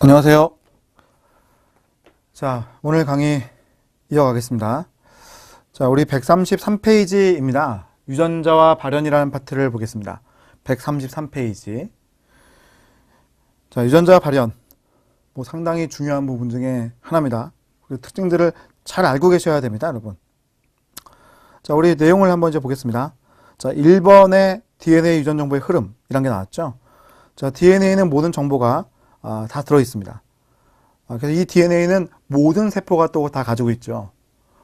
안녕하세요. 자, 오늘 강의 이어가겠습니다. 자, 우리 133페이지입니다. 유전자와 발현이라는 파트를 보겠습니다. 133페이지. 자, 유전자와 발현. 상당히 중요한 부분 중에 하나입니다. 그 특징들을 잘 알고 계셔야 됩니다, 여러분. 자, 우리 내용을 한번 이제 보겠습니다. 자, 1번의 DNA 유전 정보의 흐름이란 게 나왔죠. 자, DNA는 모든 정보가 다 들어있습니다. 그래서 이 DNA는 모든 세포가 또 다 가지고 있죠.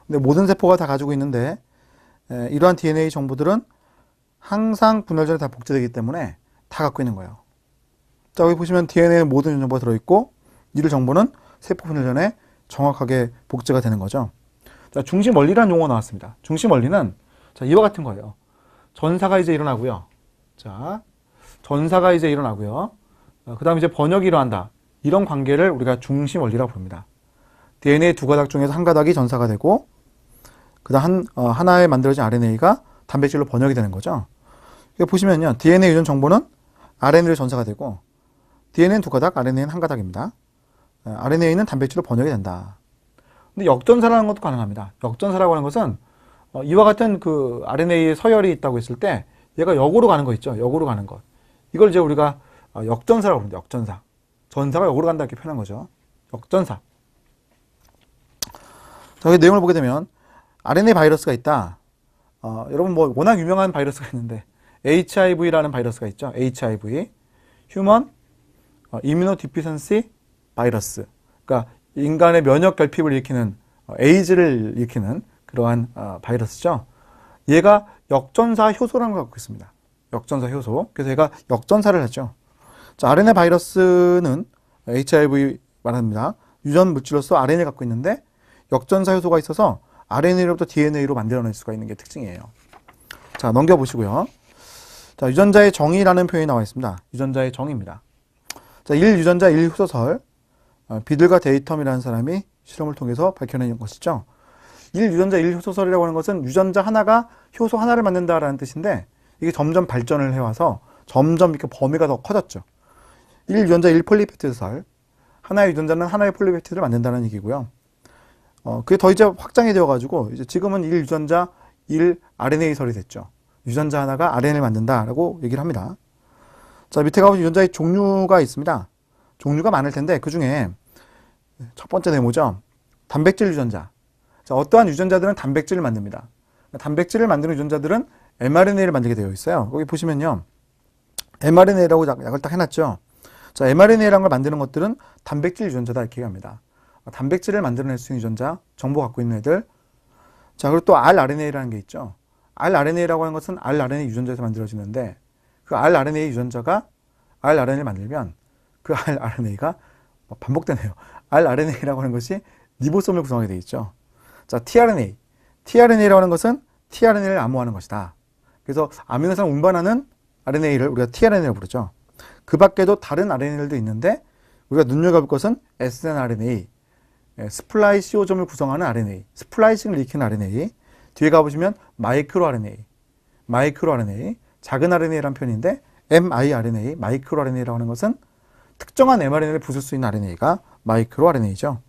근데 모든 세포가 다 가지고 있는데 이러한 DNA 정보들은 항상 분열 전에 다 복제되기 때문에 다 갖고 있는 거예요. 자, 여기 보시면 DNA는 모든 정보가 들어있고 이 정보는 세포 분열 전에 정확하게 복제가 되는 거죠. 자, 중심 원리라는 용어가 나왔습니다. 중심 원리는 자, 이와 같은 거예요. 전사가 이제 일어나고요. 자, 전사가 이제 일어나고요. 그 다음에 이제 번역이 일어난다. 이런 관계를 우리가 중심 원리라고 부릅니다. DNA 두 가닥 중에서 한 가닥이 전사가 되고, 그 다음 하나에 만들어진 RNA가 단백질로 번역이 되는 거죠. 보시면요. DNA 유전 정보는 RNA로 전사가 되고, DNA는 두 가닥, RNA는 한 가닥입니다. RNA는 단백질로 번역이 된다. 근데 역전사라는 것도 가능합니다. 역전사라고 하는 것은 이와 같은 그 RNA의 서열이 있다고 했을 때 얘가 역으로 가는 거 있죠. 역으로 가는 것. 이걸 이제 우리가 역전사라고 부릅니다. 역전사. 전사가 역으로 간다 이렇게 표현한 거죠. 역전사. 자, 여기 내용을 보게 되면 RNA 바이러스가 있다. 여러분 워낙 유명한 바이러스가 있는데 HIV라는 바이러스가 있죠. HIV. Human Immunodeficiency 바이러스. 그러니까 인간의 면역 결핍을 일으키는 에이즈를 일으키는 그러한 바이러스죠. 얘가 역전사 효소라는 걸 갖고 있습니다. 역전사 효소. 그래서 얘가 역전사를 하죠. 자, RNA 바이러스는 HIV 말합니다. 유전 물질로서 RNA를 갖고 있는데 역전사 효소가 있어서 RNA로부터 DNA로 만들어낼 수가 있는 게 특징이에요. 자, 넘겨보시고요. 자, 유전자의 정의라는 표현이 나와 있습니다. 유전자의 정의입니다. 자, 1유전자 1효소설. 비들과 데이텀이라는 사람이 실험을 통해서 밝혀낸 것이죠. 1유전자 1효소설이라고 하는 것은 유전자 하나가 효소 하나를 만든다라는 뜻인데 이게 점점 발전을 해와서 점점 이렇게 범위가 더 커졌죠. 1유전자 1폴리페티드설. 하나의 유전자는 하나의 폴리페티드를 만든다는 얘기고요. 그게 더 이제 확장이 되어가지고 이제 지금은 1유전자 1RNA설이 됐죠. 유전자 하나가 RNA를 만든다라고 얘기를 합니다. 자, 밑에 가보면 유전자의 종류가 있습니다. 종류가 많을 텐데 그 중에 첫 번째 네모죠. 단백질 유전자. 자, 어떠한 유전자들은 단백질을 만듭니다. 단백질을 만드는 유전자들은 mRNA를 만들게 되어 있어요. 거기 보시면요. mRNA라고 약을 딱 해놨죠. 자, mRNA라는 걸 만드는 것들은 단백질 유전자다 이렇게 얘기합니다. 단백질을 만들어낼 수 있는 유전자, 정보 갖고 있는 애들. 자, 그리고 또 rRNA라는 게 있죠. rRNA라고 하는 것은 rRNA 유전자에서 만들어지는데 그 rRNA 유전자가 rRNA를 만들면 그 rRNA가 반복되네요. rRNA라고 하는 것이 리보솜을 구성하게 되어 있죠. 자, tRNA. tRNA라고 하는 것은 tRNA를 암호화하는 것이다. 그래서 아미노산을 운반하는 RNA를 우리가 tRNA라고 부르죠. 그 밖에도 다른 RNA들도 있는데 우리가 눈여겨볼 것은 snRNA, 스플라이시오점을 구성하는 RNA, 스플라이싱을 일으키는 RNA. 뒤에 가보시면 마이크로 RNA, 작은 RNA라는 표현인데 miRNA, 마이크로 RNA라고 하는 것은 특정한 mRNA를 부술 수 있는 RNA가 마이크로 RNA죠.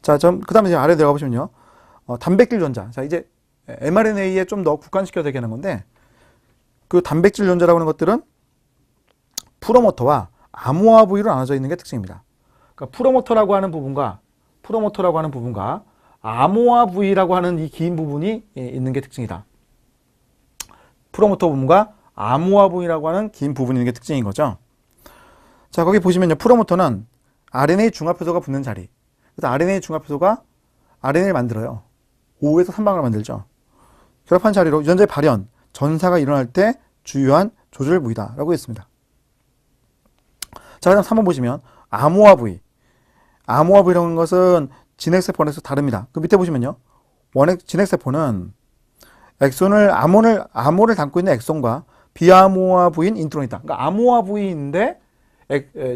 자, 그 다음에 이제 아래 내려가 보시면요. 단백질 유전자. 자, 이제 mRNA에 좀 더 국한시켜야 되게 하는 건데 그 단백질 유전자라고 하는 것들은 프로모터와 암호화 부위로 나눠져 있는 게 특징입니다. 그러니까 프로모터라고 하는 부분과 암호화 부위라고 하는 이 긴 부분이 있는 게 특징이다. 프로모터 부분과 암호화 부위라고 하는 긴 부분이 있는 게 특징인 거죠. 자, 거기 보시면요. 프로모터는 RNA 중합효소가 붙는 자리. 그래서 RNA 중합효소가 RNA를 만들어요. 5에서 3방을 만들죠. 결합한 자리로 유전자의 발현, 전사가 일어날 때 주요한 조절 부위다라고 했습니다. 자, 그다음 3번 보시면 암호화 부위. 암호화 부위라는 것은 진핵세포에서 다릅니다. 그 밑에 보시면요. 진핵세포는 암호를 담고 있는 엑손과 비암호화 부위인 인트론이 있다. 그러니까 암호화 부위인데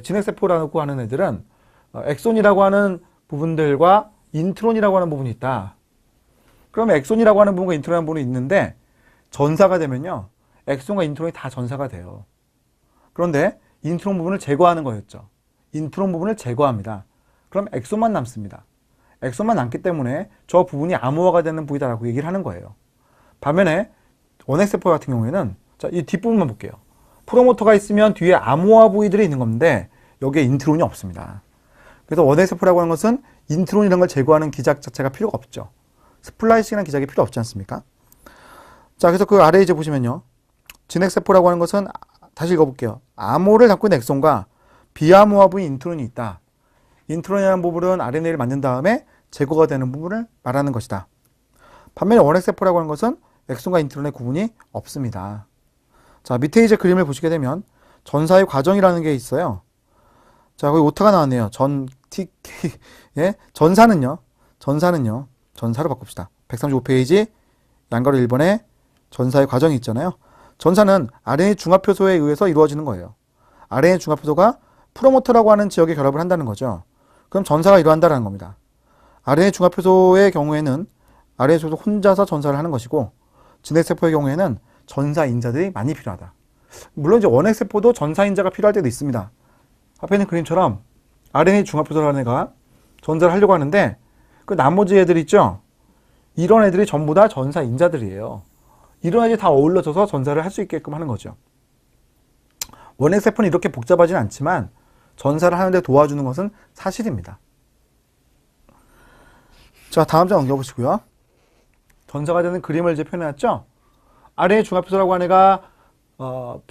진핵세포라고 하는 애들은 엑손이라고 하는 부분들과 인트론이라고 하는 부분이 있다. 그러면 엑손이라고 하는 부분과 인트론이라는 부분이 있는데 전사가 되면요. 엑손과 인트론이 다 전사가 돼요. 그런데 인트론 부분을 제거하는 거였죠. 인트론 부분을 제거합니다. 그럼 엑손만 남습니다. 엑손만 남기 때문에 저 부분이 암호화가 되는 부위다라고 얘기를 하는 거예요. 반면에 원엑세포 같은 경우에는 자, 이 뒷부분만 볼게요. 프로모터가 있으면 뒤에 암호화 부위들이 있는 건데 여기에 인트론이 없습니다. 그래서 원엑세포라고 하는 것은 인트론이라는 걸 제거하는 기작 자체가 필요가 없죠. 스플라이싱이라는 기작이 필요 없지 않습니까? 자, 그래서 그 아래 이제 보시면요. 진핵세포라고 하는 것은 다시 읽어볼게요. 암호를 담고 있는 엑손과 비암호화 부위 인트론이 있다. 인트론이라는 부분은 RNA를 만든 다음에 제거가 되는 부분을 말하는 것이다. 반면에 원핵세포라고 하는 것은 엑손과 인트론의 구분이 없습니다. 자, 밑에 이제 그림을 보시게 되면 전사의 과정이라는 게 있어요. 자, 거기 오타가 나왔네요. 예? 전사는요. 전사로 바꿉시다. 135페이지 양가로 1번에 전사의 과정이 있잖아요. 전사는 RNA 중합효소에 의해서 이루어지는 거예요. RNA 중합효소가 프로모터라고 하는 지역에 결합을 한다는 거죠. 그럼 전사가 일어난다는 겁니다. RNA 중합효소의 경우에는 RNA 중합효소 혼자서 전사를 하는 것이고 진핵세포의 경우에는 전사인자들이 많이 필요하다. 물론 이제 원핵세포도 전사인자가 필요할 때도 있습니다. 앞에 있는 그림처럼 RNA 중합효소라는 애가 전사를 하려고 하는데 그 나머지 애들 있죠? 이런 애들이 전부 다 전사인자들이에요. 이런 애들이 다 어울러져서 전사를 할 수 있게끔 하는 거죠. 원핵세포는 이렇게 복잡하지는 않지만 전사를 하는데 도와주는 것은 사실입니다. 자, 다음 장 넘겨보시고요. 전사가 되는 그림을 이제 표현해놨죠? RNA 중합효소라고 하는 애가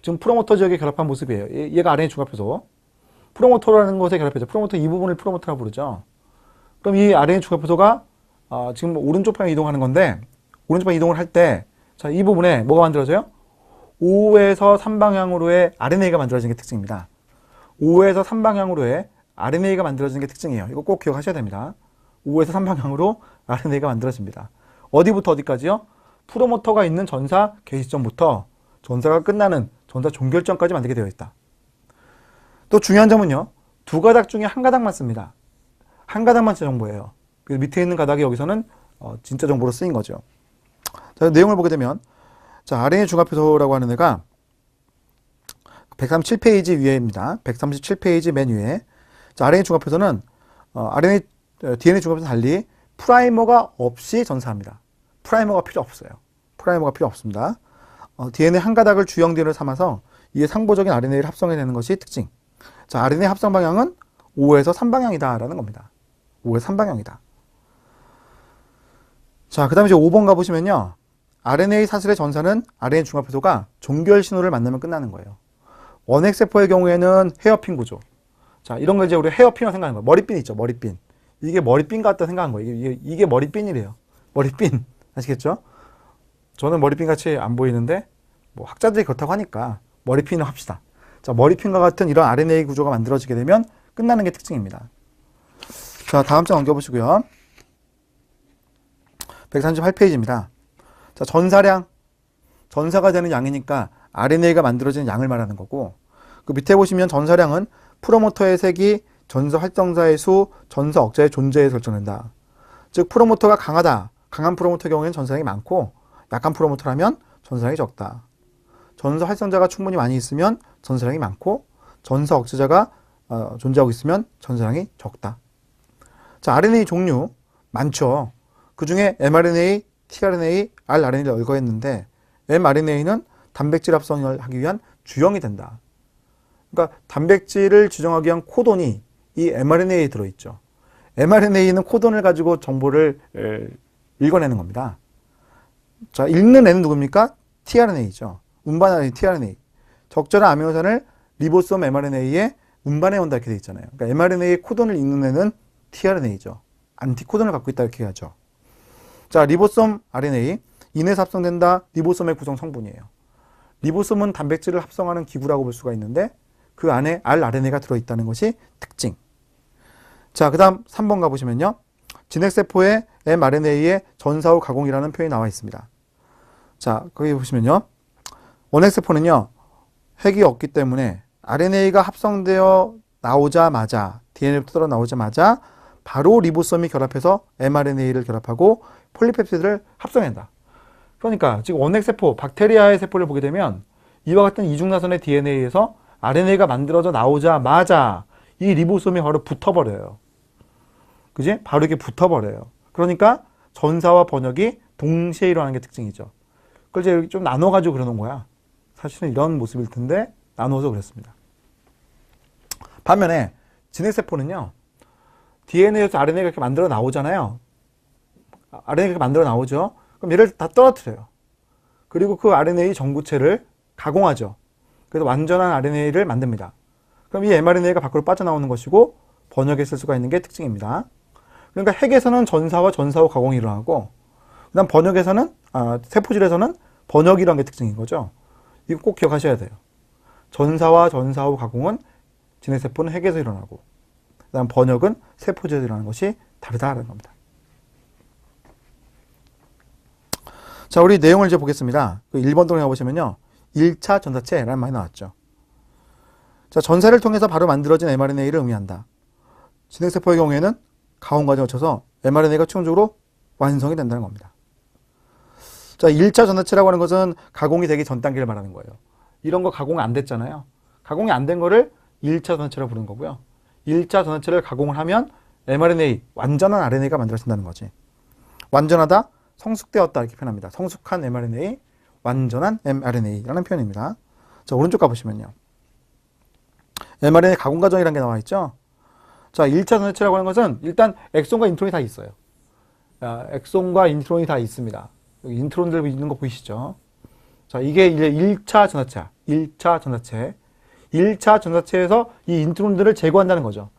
지금 프로모터 지역에 결합한 모습이에요. 얘가 RNA 중합효소. 프로모터라는 것에 결합해서 프로모터 이 부분을 프로모터라고 부르죠. 그럼 이 RNA 중합효소가 지금 오른쪽 방향 이동하는 건데 오른쪽 방향 이동을 할 때 자, 이 부분에 뭐가 만들어져요? 5에서 3방향으로의 RNA가 만들어지는 게 특징입니다. 5에서 3방향으로의 RNA가 만들어지는 게 특징이에요. 이거 꼭 기억하셔야 됩니다. 5에서 3방향으로 RNA가 만들어집니다. 어디부터 어디까지요? 프로모터가 있는 전사 개시점부터 전사가 끝나는 전사 종결점까지 만들게 되어 있다. 또 중요한 점은요. 두 가닥 중에 한 가닥만 씁니다. 한 가닥만 진짜 정보예요. 밑에 있는 가닥이 여기서는 진짜 정보로 쓰인 거죠. 자, 내용을 보게 되면 자, RNA 중합효소라고 하는 애가 137페이지 위에입니다. 137페이지 맨 위에. 자, RNA 중합효소는 DNA 중합효소는 달리 프라이머가 없이 전사합니다. 프라이머가 필요 없어요. 프라이머가 필요 없습니다. DNA 한 가닥을 주형 DNA를 삼아서 이에 상보적인 RNA를 합성해내는 것이 특징. 자, RNA 합성 방향은 5에서 3방향이다 라는 겁니다. 5에서 3방향이다. 자, 그 다음에 이제 5번 가보시면요. RNA 사슬의 전사는 RNA 중합효소가 종결 신호를 만나면 끝나는 거예요. 원핵세포의 경우에는 헤어핀 구조. 자, 이런 걸 이제 우리 헤어핀이라고 생각하는 거예요. 머리핀 있죠, 머리핀. 이게 머리핀 같다 생각한 거예요. 이게 머리핀이래요. 머리핀. 아시겠죠? 저는 머리핀 같이 안 보이는데, 뭐 학자들이 그렇다고 하니까 머리핀을 합시다. 자, 머리핀과 같은 이런 RNA 구조가 만들어지게 되면 끝나는 게 특징입니다. 자, 다음 장 넘겨보시고요. 138페이지입니다. 자, 전사량. 전사가 되는 양이니까 RNA가 만들어지는 양을 말하는 거고, 그 밑에 보시면 전사량은 프로모터의 색이 전사 활성자의 수, 전사 억자의 존재에 결정된다. 즉, 프로모터가 강하다. 강한 프로모터의 경우에는 전사량이 많고, 약한 프로모터라면 전사량이 적다. 전사 활성자가 충분히 많이 있으면 전사량이 많고, 전사 억제자가 존재하고 있으면 전사량이 적다. 자, RNA 종류 많죠. 그 중에 mRNA, tRNA, rRNA를 열거했는데 mRNA는 단백질 합성을 하기 위한 주형이 된다. 그러니까 단백질을 지정하기 위한 코돈이 이 mRNA에 들어있죠. mRNA는 코돈을 가지고 정보를 읽어내는 겁니다. 자, 읽는 애는 누굽니까? tRNA죠. 운반하는 tRNA. 적절한 아미노산을 리보솜 mRNA에 운반해 온다 이렇게 돼 있잖아요. 그러니까 mRNA의 코돈을 읽는 애는 tRNA죠. 안티코돈을 갖고 있다 이렇게 하죠. 자, 리보솜 RNA. 인에서 합성된다. 리보솜의 구성 성분이에요. 리보솜은 단백질을 합성하는 기구라고 볼 수가 있는데 그 안에 rRNA가 들어있다는 것이 특징. 자, 그 다음 3번 가보시면요. 진핵세포의 mRNA의 전사 후 가공이라는 표현이 나와 있습니다. 자, 거기 보시면요. 원핵세포는요. 핵이 없기 때문에 RNA가 합성되어 나오자마자 DNA부터 떨어 나오자마자 바로 리보솜이 결합해서 mRNA를 결합하고 폴리펩티드를 합성한다. 그러니까 지금 원핵세포, 박테리아의 세포를 보게 되면 이와 같은 이중나선의 DNA에서 RNA가 만들어져 나오자마자 이 리보솜이 바로 붙어버려요. 그지? 바로 이렇게 붙어버려요. 그러니까 전사와 번역이 동시에 일어나는 게 특징이죠. 그걸 이제 좀 나눠가지고 그려놓은 거야. 사실은 이런 모습일 텐데 나눠서 그랬습니다. 반면에 진핵세포는요. DNA에서 RNA가 이렇게 만들어 나오잖아요. RNA가 이렇게 만들어 나오죠. 그럼 얘를 다 떨어뜨려요. 그리고 그 RNA 전구체를 가공하죠. 그래서 완전한 RNA를 만듭니다. 그럼 이 mRNA가 밖으로 빠져나오는 것이고 번역에 쓸 수가 있는 게 특징입니다. 그러니까 핵에서는 전사와 전사 후 가공이 일어나고 그 다음 번역에서는 세포질에서는 번역이라는 게 특징인 거죠. 이거 꼭 기억하셔야 돼요. 전사와 전사 후 가공은 진핵세포는 핵에서 일어나고 그 다음 번역은 세포질에서 일어나는 것이 다르다는 겁니다. 자, 우리 내용을 이제 보겠습니다. 그 1번 동에 가보시면요. 1차 전사체라는 말이 나왔죠. 자, 전사를 통해서 바로 만들어진 mRNA를 의미한다. 진핵세포의 경우에는 가공 과정을 거쳐서 mRNA가 최종적으로 완성이 된다는 겁니다. 자, 1차 전사체라고 하는 것은 가공이 되기 전 단계를 말하는 거예요. 이런 거 가공이 안 됐잖아요. 가공이 안 된 거를 1차 전사체라고 부르는 거고요. 1차 전사체를 가공을 하면 mRNA, 완전한 RNA가 만들어진다는 거지. 완전하다, 성숙되었다 이렇게 표현합니다. 성숙한 mRNA, 완전한 mRNA라는 표현입니다. 자, 오른쪽 가보시면요. mRNA 가공 과정이라는 게 나와 있죠. 자, 1차 전사체라고 하는 것은 일단 엑손과 인트론이 다 있어요. 엑손과 인트론이 다 있습니다. 여기 인트론들 있는 거 보이시죠? 자, 이게 이제 1차 전사체, 1차 전사체. 1차 전사체에서 이 인트론들을 제거한다는 거죠.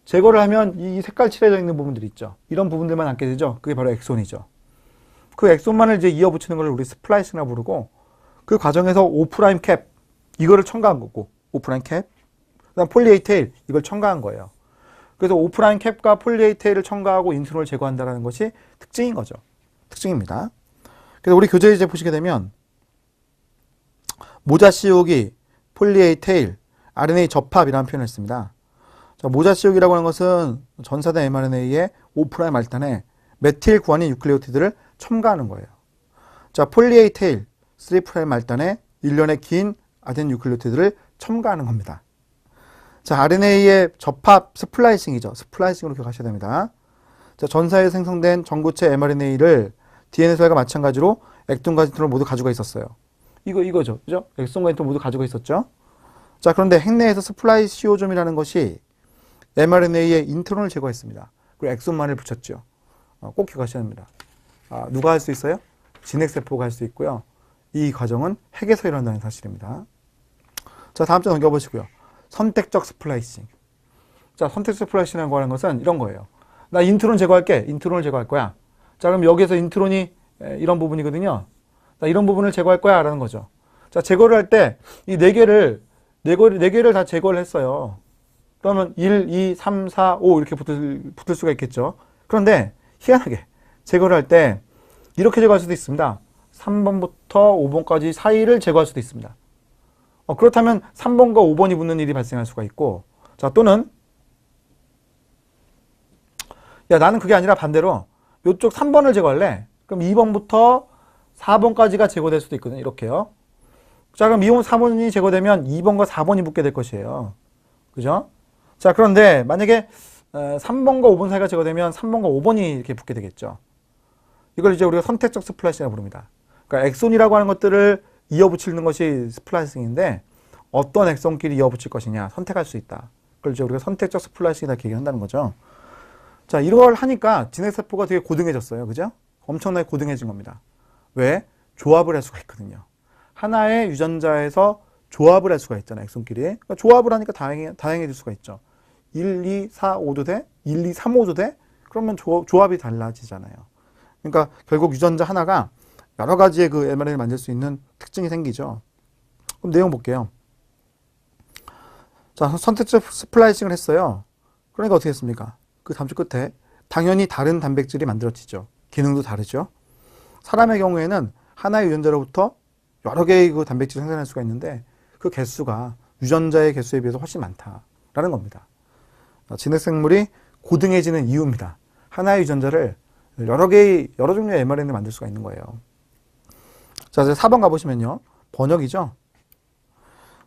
제거를 하면 이 색깔 칠해져 있는 부분들이 있죠. 이런 부분들만 남게 되죠. 그게 바로 엑손이죠. 그 엑손만을 이제 이어 붙이는 걸 우리 스플라이싱이라고 부르고 그 과정에서 O' 캡, 이거를 첨가한 거고, O' 캡. 그 다음 폴리에이 테일, 이걸 첨가한 거예요. 그래서 O' 캡과 폴리에이 테일을 첨가하고 인트론을 제거한다는 것이 특징인 거죠. 특징입니다. 그래서 우리 교재에 이제 보시게 되면 모자 씌우기, 폴리에이 테일, RNA 접합이라는 표현을 씁니다. 자, 모자 씌우기라고 하는 것은 전사된 mRNA의 O' 말단에 메틸 구아닌 뉴클레오티드를 첨가하는 거예요. 자, 폴리에이 테일, 3' 말단에 일련의 긴 아덴 뉴클레오티드를 첨가하는 겁니다. 자, RNA의 접합, 스플라이싱이죠. 스플라이싱으로 기억하셔야 됩니다. 자, 전사에 생성된 전구체 mRNA를 DNA설과 마찬가지로 엑손과 인트론을 모두 가지고 있었어요. 이거죠. 그죠? 엑손과 인트론 모두 가지고 있었죠. 자, 그런데 핵내에서 스플라이시오즘이라는 것이 mRNA의 인트론을 제거했습니다. 그리고 엑손만을 붙였죠. 꼭 기억하셔야 합니다. 누가 할 수 있어요? 진핵세포가 할 수 있고요. 이 과정은 핵에서 일어난다는 사실입니다. 자, 다음 장 넘겨보시고요. 선택적 스플라이싱. 자, 선택적 스플라이싱이라고 하는 것은 이런 거예요. 나 인트론 제거할게. 인트론을 제거할 거야. 자, 그럼 여기에서 인트론이 이런 부분이거든요. 자, 이런 부분을 제거할 거야 라는 거죠. 자, 제거를 할 때 이 네 개를 다 제거를 했어요. 그러면 1, 2, 3, 4, 5 이렇게 붙을 수가 있겠죠. 그런데 희한하게 제거를 할 때 이렇게 제거할 수도 있습니다. 3번부터 5번까지 사이를 제거할 수도 있습니다. 그렇다면 3번과 5번이 붙는 일이 발생할 수가 있고, 자, 또는 야, 나는 그게 아니라 반대로 이쪽 3번을 제거할래. 그럼 2번부터 4번까지가 제거될 수도 있거든요. 이렇게요. 자, 그럼 2번, 4번이 제거되면 2번과 4번이 붙게 될 것이에요. 그죠? 자, 그런데 만약에 3번과 5번 사이가 제거되면 3번과 5번이 이렇게 붙게 되겠죠. 이걸 이제 우리가 선택적 스플라이싱이라고 부릅니다. 그러니까 엑손이라고 하는 것들을 이어붙이는 것이 스플라이싱인데 어떤 엑손끼리 이어붙일 것이냐 선택할 수 있다. 그걸 이제 우리가 선택적 스플라이싱이다 이렇게 얘기한다는 거죠. 자, 이걸 하니까 진핵세포가 되게 고등해졌어요. 그죠? 엄청나게 고등해진 겁니다. 왜? 조합을 할 수가 있거든요. 하나의 유전자에서 조합을 할 수가 있잖아요. 엑손끼리. 그러니까 조합을 하니까 다양해질 수가 있죠. 1, 2, 4, 5도 돼? 1, 2, 3, 5도 돼? 그러면 조합이 달라지잖아요. 그러니까 결국 유전자 하나가 여러 가지의 그 mRNA를 만들 수 있는 특징이 생기죠. 그럼 내용 볼게요. 자, 선택적 스플라이싱을 했어요. 그러니까 어떻게 했습니까? 그 다음 주 끝에 당연히 다른 단백질이 만들어지죠. 기능도 다르죠. 사람의 경우에는 하나의 유전자로부터 여러 개의 그 단백질을 생산할 수가 있는데 그 개수가 유전자의 개수에 비해서 훨씬 많다라는 겁니다. 진핵생물이 고등해지는 이유입니다. 하나의 유전자를 여러 종류의 mRNA를 만들 수가 있는 거예요. 자, 이제 4번 가보시면요. 번역이죠.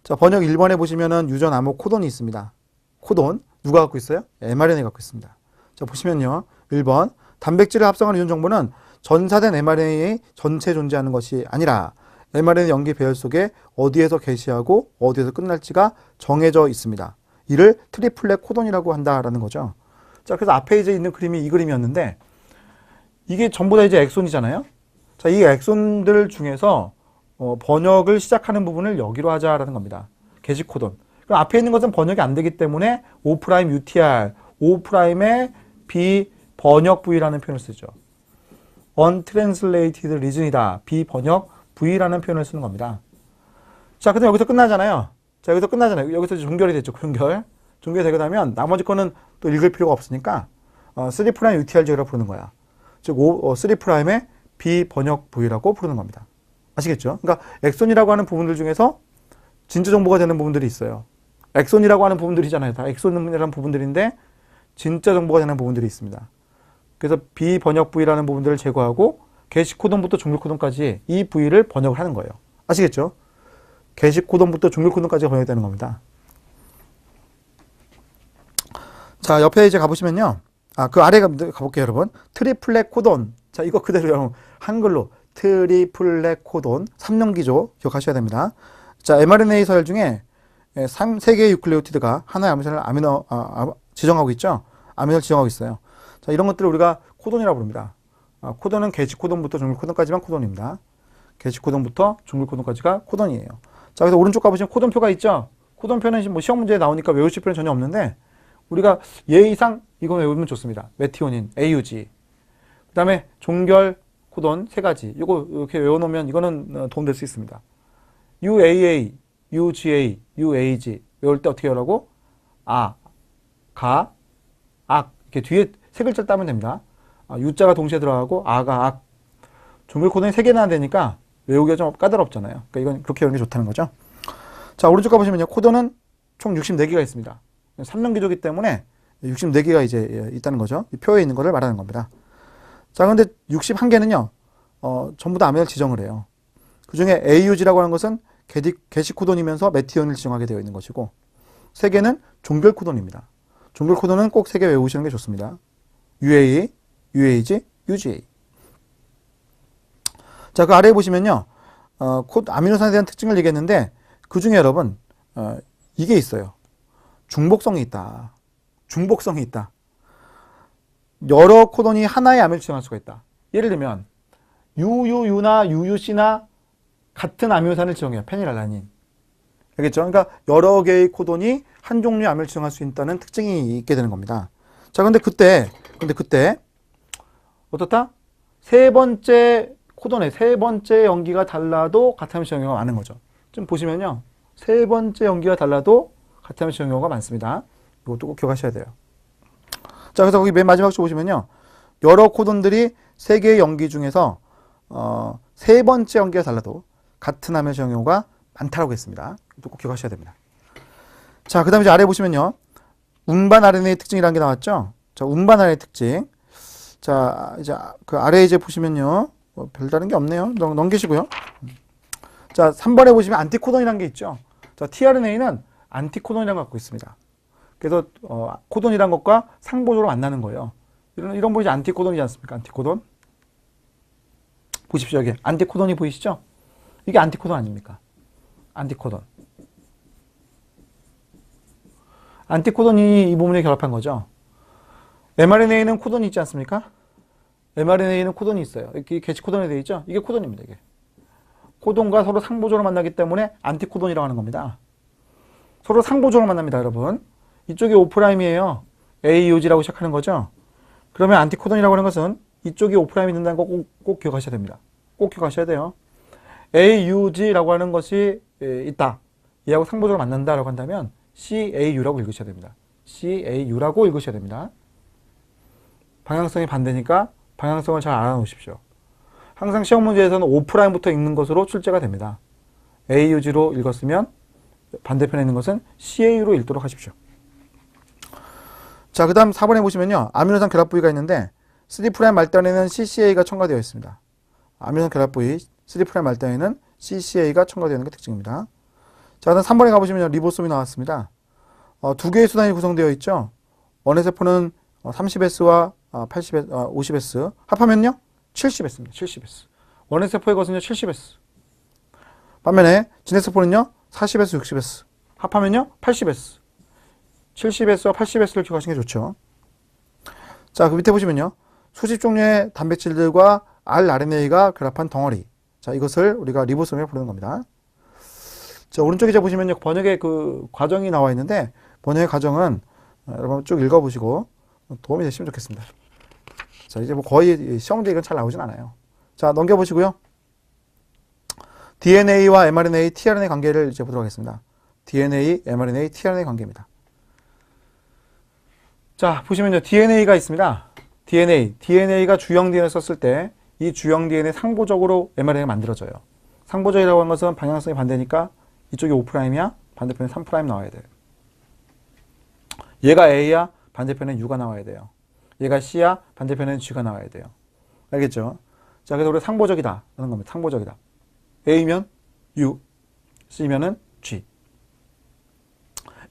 자, 번역 1번에 보시면은 유전 암호 코돈이 있습니다. 코돈 누가 갖고 있어요? mRNA 갖고 있습니다. 자, 보시면요. 1번 단백질을 합성하는 이온 정보는 전사된 mRNA 전체에 존재하는 것이 아니라 mRNA 연기 배열 속에 어디에서 개시하고 어디에서 끝날지가 정해져 있습니다. 이를 트리플렛 코돈이라고 한다라는 거죠. 자, 그래서 앞에 이제 있는 그림이 이 그림이었는데 이게 전부 다 이제 엑손이잖아요. 자, 이 엑손들 중에서 번역을 시작하는 부분을 여기로 하자라는 겁니다. 게시 코돈. 그럼 앞에 있는 것은 번역이 안 되기 때문에 O' UTR, O'의 비번역 V라는 표현을 쓰죠. untranslated region이다. 비번역 V라는 표현을 쓰는 겁니다. 자, 그다음 여기서 끝나잖아요. 자, 여기서 끝나잖아요. 여기서 종결이 됐죠. 종결이 되고 나면 나머지 거는 또 읽을 필요가 없으니까 3' UTRG라고 부르는 거야. 즉 3'의 비번역 V라고 부르는 겁니다. 아시겠죠? 그러니까 엑손이라고 하는 부분들 중에서 진짜 정보가 되는 부분들이 있어요. 엑손이라고 하는 부분들이잖아요. 다 엑손이라는 부분들인데 진짜 정보가 되는 부분들이 있습니다. 그래서 비번역 V라는 부분들을 제거하고 게시 코돈부터 종결 코돈까지 이 V를 번역을 하는 거예요. 아시겠죠? 게시 코돈부터 종결 코돈까지가 번역이 되는 겁니다. 자, 옆에 이제 가보시면요. 그 아래 가볼게요, 여러분. 트리플렛 코돈. 자, 이거 그대로 여러분 한글로 트리플렛 코돈 3년기조 기억하셔야 됩니다. 자, mRNA 서열 중에 3개의 유클레오티드가 하나의 아미노산을 지정하고 있죠. 아미노산을 지정하고 있어요. 자, 이런 것들을 우리가 코돈이라고 부릅니다. 코돈은 게시 코돈부터 종결 코돈까지만 코돈입니다. 게시 코돈부터 종결 코돈까지가 코돈이에요. 자, 그래서 오른쪽 가보시면 코돈표가 있죠. 코돈표는 뭐 시험 문제에 나오니까 외우실 필요는 전혀 없는데 우리가 예의상 이거 외우면 좋습니다. 메티오닌, AUG. 그 다음에 종결 코돈 3가지. 이거 이렇게 외워놓으면 이거는 도움될 수 있습니다. UAA, UGA, UAG. 외울 때 어떻게 외우라고? 가, 악. 이렇게 뒤에 3글자 따면 됩니다. U자가 동시에 들어가고, 아가, 악. 종결 코돈이 3개나 되니까 외우기가 좀 까다롭잖아요. 그러니까 이건 그렇게 외우는 게 좋다는 거죠. 자, 오른쪽 가보시면요. 코돈은 총 64개가 있습니다. 3년 기조이기 때문에 64개가 이제 있다는 거죠. 이 표에 있는 거를 말하는 겁니다. 자, 그런데 61개는요, 전부 다 아미노를 지정을 해요. 그 중에 AUG라고 하는 것은 게시 코돈이면서 메티온을 지정하게 되어 있는 것이고, 3개는 종결 코돈입니다. 종결 코돈은 꼭 3개 외우시는 게 좋습니다. UAE, UAG, UGA. 자, 그 아래에 보시면요, 아미노산에 대한 특징을 얘기했는데, 그 중에 여러분, 이게 있어요. 중복성이 있다. 중복성이 있다. 여러 코돈이 하나의 아미노를 지정할 수가 있다. 예를 들면 UUU나 UUC나 같은 아미노산을 지정해요. 페닐알라닌. 알겠죠? 그러니까 여러 개의 코돈이 한 종류의 아미노를 지정할 수 있다는 특징이 있게 되는 겁니다. 자, 근데 그때 어떻다? 세 번째 코돈의 세 번째 연기가 달라도 같은 아미노 지정 경우가 많은 거죠. 좀 보시면요. 세 번째 연기가 달라도 같은 아미노 지정 경우가 많습니다. 이것도 꼭 기억하셔야 돼요. 자, 그래서 거기 맨 마지막 줄 보시면요. 여러 코돈들이 세 개의 연기 중에서 세 번째 연기가 달라도 같은 아미노 지정 경우가 많다고 했습니다. 이것도 꼭 기억하셔야 됩니다. 자, 그 다음에 이제 아래 보시면요. 운반 RNA 특징이라는 게 나왔죠. 자, 운반 RNA 특징. 자, 이제 그 아래 이제 보시면요. 별다른 게 없네요. 넘기시고요. 자, 3번에 보시면 안티코돈이라는 게 있죠. 자, tRNA는 안티코돈이라는 걸 갖고 있습니다. 그래서 코돈이란 것과 상보적으로 만나는 거예요. 이런 분이 안티코돈이지 않습니까? 안티코돈. 보십시오. 여기 안티코돈이 보이시죠? 이게 안티코돈 아닙니까? 안티코돈. 안티코돈이 이 부분에 결합한 거죠. mRNA는 코돈이 있지 않습니까? mRNA는 코돈이 있어요. 이게 게시 코돈이 되어 있죠? 이게 코돈입니다. 이게. 코돈과 서로 상보적으로 만나기 때문에 안티코돈이라고 하는 겁니다. 서로 상보적으로 만납니다, 여러분. 이쪽이 O'이에요. AUG라고 시작하는 거죠. 그러면 안티코돈이라고 하는 것은 이쪽이 O'이 된다는 거 꼭 기억하셔야 됩니다. 꼭 기억하셔야 돼요. AUG라고 하는 것이 있다. 얘하고 상보적으로 만난다라고 한다면 CAU라고 읽으셔야 됩니다. CAU라고 읽으셔야 됩니다. 방향성이 반대니까 방향성을 잘 알아놓으십시오. 항상 시험 문제에서는 O'부터 읽는 것으로 출제가 됩니다. AUG로 읽었으면 반대편에 있는 것은 CAU로 읽도록 하십시오. 자, 그 다음 4번에 보시면요. 아미노산 결합 부위가 있는데 3' 말단에는 CCA가 첨가되어 있습니다. 아미노산 결합 부위 3' 말단에는 CCA가 첨가되어 있는 게 특징입니다. 자, 그다음 3번에 가보시면 리보솜이 나왔습니다. 두 개의 수단이 구성되어 있죠. 원의 세포는 30S와 80S, 50S 합하면요 70S입니다. 70S. 원의 세포의 것은요 70S. 반면에 진핵 세포는요 40S, 60S 합하면요 80S. 70S와 80S를 기억하시는 게 좋죠. 자, 그 밑에 보시면요 수십 종류의 단백질들과 rRNA가 결합한 덩어리. 자, 이것을 우리가 리보솜이라고 부르는 겁니다. 자, 오른쪽에 보시면요 번역의 그 과정이 나와 있는데 번역의 과정은 여러분 쭉 읽어보시고 도움이 되시면 좋겠습니다. 자, 이제 뭐 거의 시험지에 이건 잘 나오진 않아요. 자, 넘겨보시고요. DNA와 mRNA, tRNA 관계를 이제 보도록 하겠습니다. DNA, mRNA, tRNA 관계입니다. 자, 보시면요. DNA가 있습니다. DNA가 주형 DNA를 썼을 때 이 주형 DNA 상보적으로 mRNA가 만들어져요. 상보적이라고 하는 것은 방향성이 반대니까 이쪽이 5'이야, 반대편에 3' 나와야 돼요. 얘가 A야, 반대편에 U가 나와야 돼요. 얘가 C야, 반대편에는 G가 나와야 돼요. 알겠죠? 자, 그래서 우리가 상보적이다 라는 겁니다. 상보적이다. A면 U, C면은 G.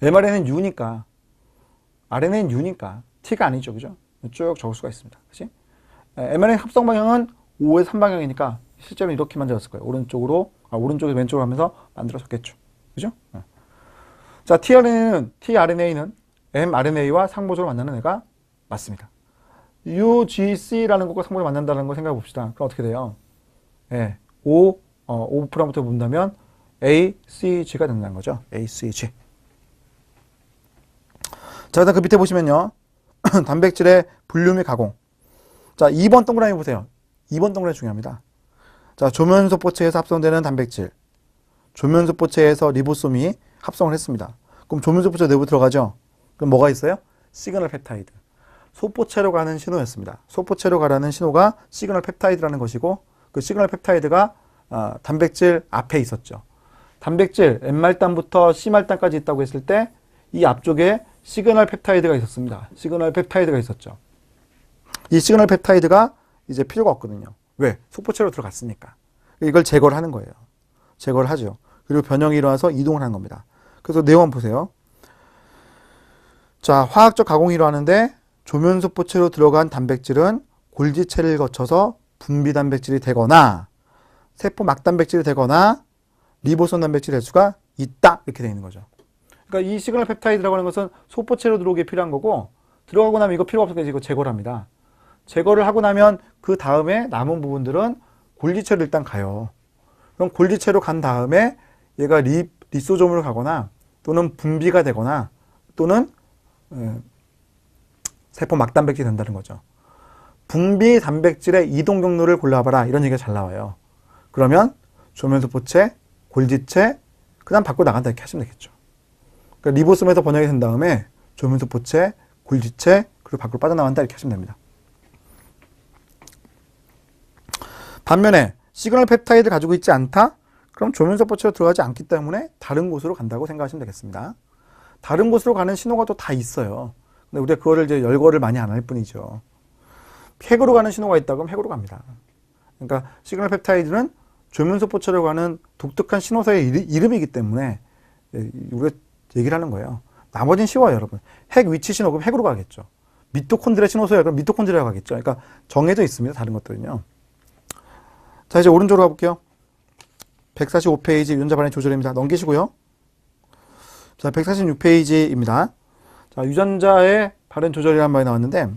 mRNA는 U니까, RNA는 U니까 T가 아니죠. 그죠? 쭉 적을 수가 있습니다. 그치? mRNA 합성 방향은 5의 3방향이니까 실제로 이렇게 만들었을 거예요. 오른쪽에서 왼쪽으로 하면서 만들어졌겠죠. 그죠? 자, tRNA는 mRNA와 상보적으로 만나는 애가 맞습니다. UGC라는 것과 상보적으로 만난다는 거 생각해 봅시다. 그럼 어떻게 돼요? 예, 5%부터 본다면 ACG가 된다는 거죠. ACG. 자, 그다음 그 밑에 보시면요. 단백질의 분류 및 가공. 자, 2번 동그라미 보세요. 2번 동그라미 중요합니다. 자, 조면소포체에서 합성되는 단백질. 조면소포체에서 리보솜이 합성을 했습니다. 그럼 조면소포체 내부 들어가죠? 그럼 뭐가 있어요? 시그널 펩타이드. 소포체로 가는 신호였습니다. 소포체로 가라는 신호가 시그널 펩타이드라는 것이고 그 시그널 펩타이드가 단백질 앞에 있었죠. 단백질 N말단부터 C말단까지 있다고 했을 때 이 앞쪽에 시그널 펩타이드가 있었습니다. 시그널 펩타이드가 있었죠. 이 시그널 펩타이드가 이제 필요가 없거든요. 왜? 소포체로 들어갔으니까. 이걸 제거를 하는 거예요. 제거를 하죠. 그리고 변형이 일어나서 이동을 하는 겁니다. 그래서 내용 한번 보세요. 자, 화학적 가공이 일어나는데 조면소포체로 들어간 단백질은 골지체를 거쳐서 분비 단백질이 되거나 세포 막단백질이 되거나 리보솜 단백질이 될 수가 있다. 이렇게 되어 있는 거죠. 그러니까 이 시그널 펩타이드라고 하는 것은 소포체로 들어오기 필요한 거고 들어가고 나면 이거 필요 없으니까 이거 제거를 합니다. 제거를 하고 나면 그 다음에 남은 부분들은 골지체로 일단 가요. 그럼 골지체로 간 다음에 얘가 리소솜으로 가거나 또는 분비가 되거나 또는 세포 막단백질이 된다는 거죠. 분비 단백질의 이동 경로를 골라봐라 이런 얘기가 잘 나와요. 그러면 조면소포체, 골지체, 그 다음 밖으로 나간다 이렇게 하시면 되겠죠. 그러니까 리보솜에서 번역이 된 다음에 조면소포체, 골지체, 그리고 밖으로 빠져나간다 이렇게 하시면 됩니다. 반면에 시그널 펩타이드를 가지고 있지 않다? 그럼 조면소포체로 들어가지 않기 때문에 다른 곳으로 간다고 생각하시면 되겠습니다. 다른 곳으로 가는 신호가 또 다 있어요. 근데 우리가 그거를 이제 열거를 많이 안 할 뿐이죠. 핵으로 가는 신호가 있다 그럼 핵으로 갑니다. 그러니까 시그널 펩타이드는 조면소포체로 가는 독특한 신호소의 이름이기 때문에 우리가 얘기를 하는 거예요. 나머지는 쉬워요, 여러분. 핵 위치 신호 그럼 핵으로 가겠죠. 미토콘드리아 신호소야 그럼 미토콘드리아 가겠죠. 그러니까 정해져 있습니다. 다른 것들은요. 자, 이제 오른쪽으로 가볼게요. 145페이지 유전자 발행 조절입니다. 넘기시고요. 자, 146페이지입니다. 자, 유전자의 발행 조절이라는 말이 나왔는데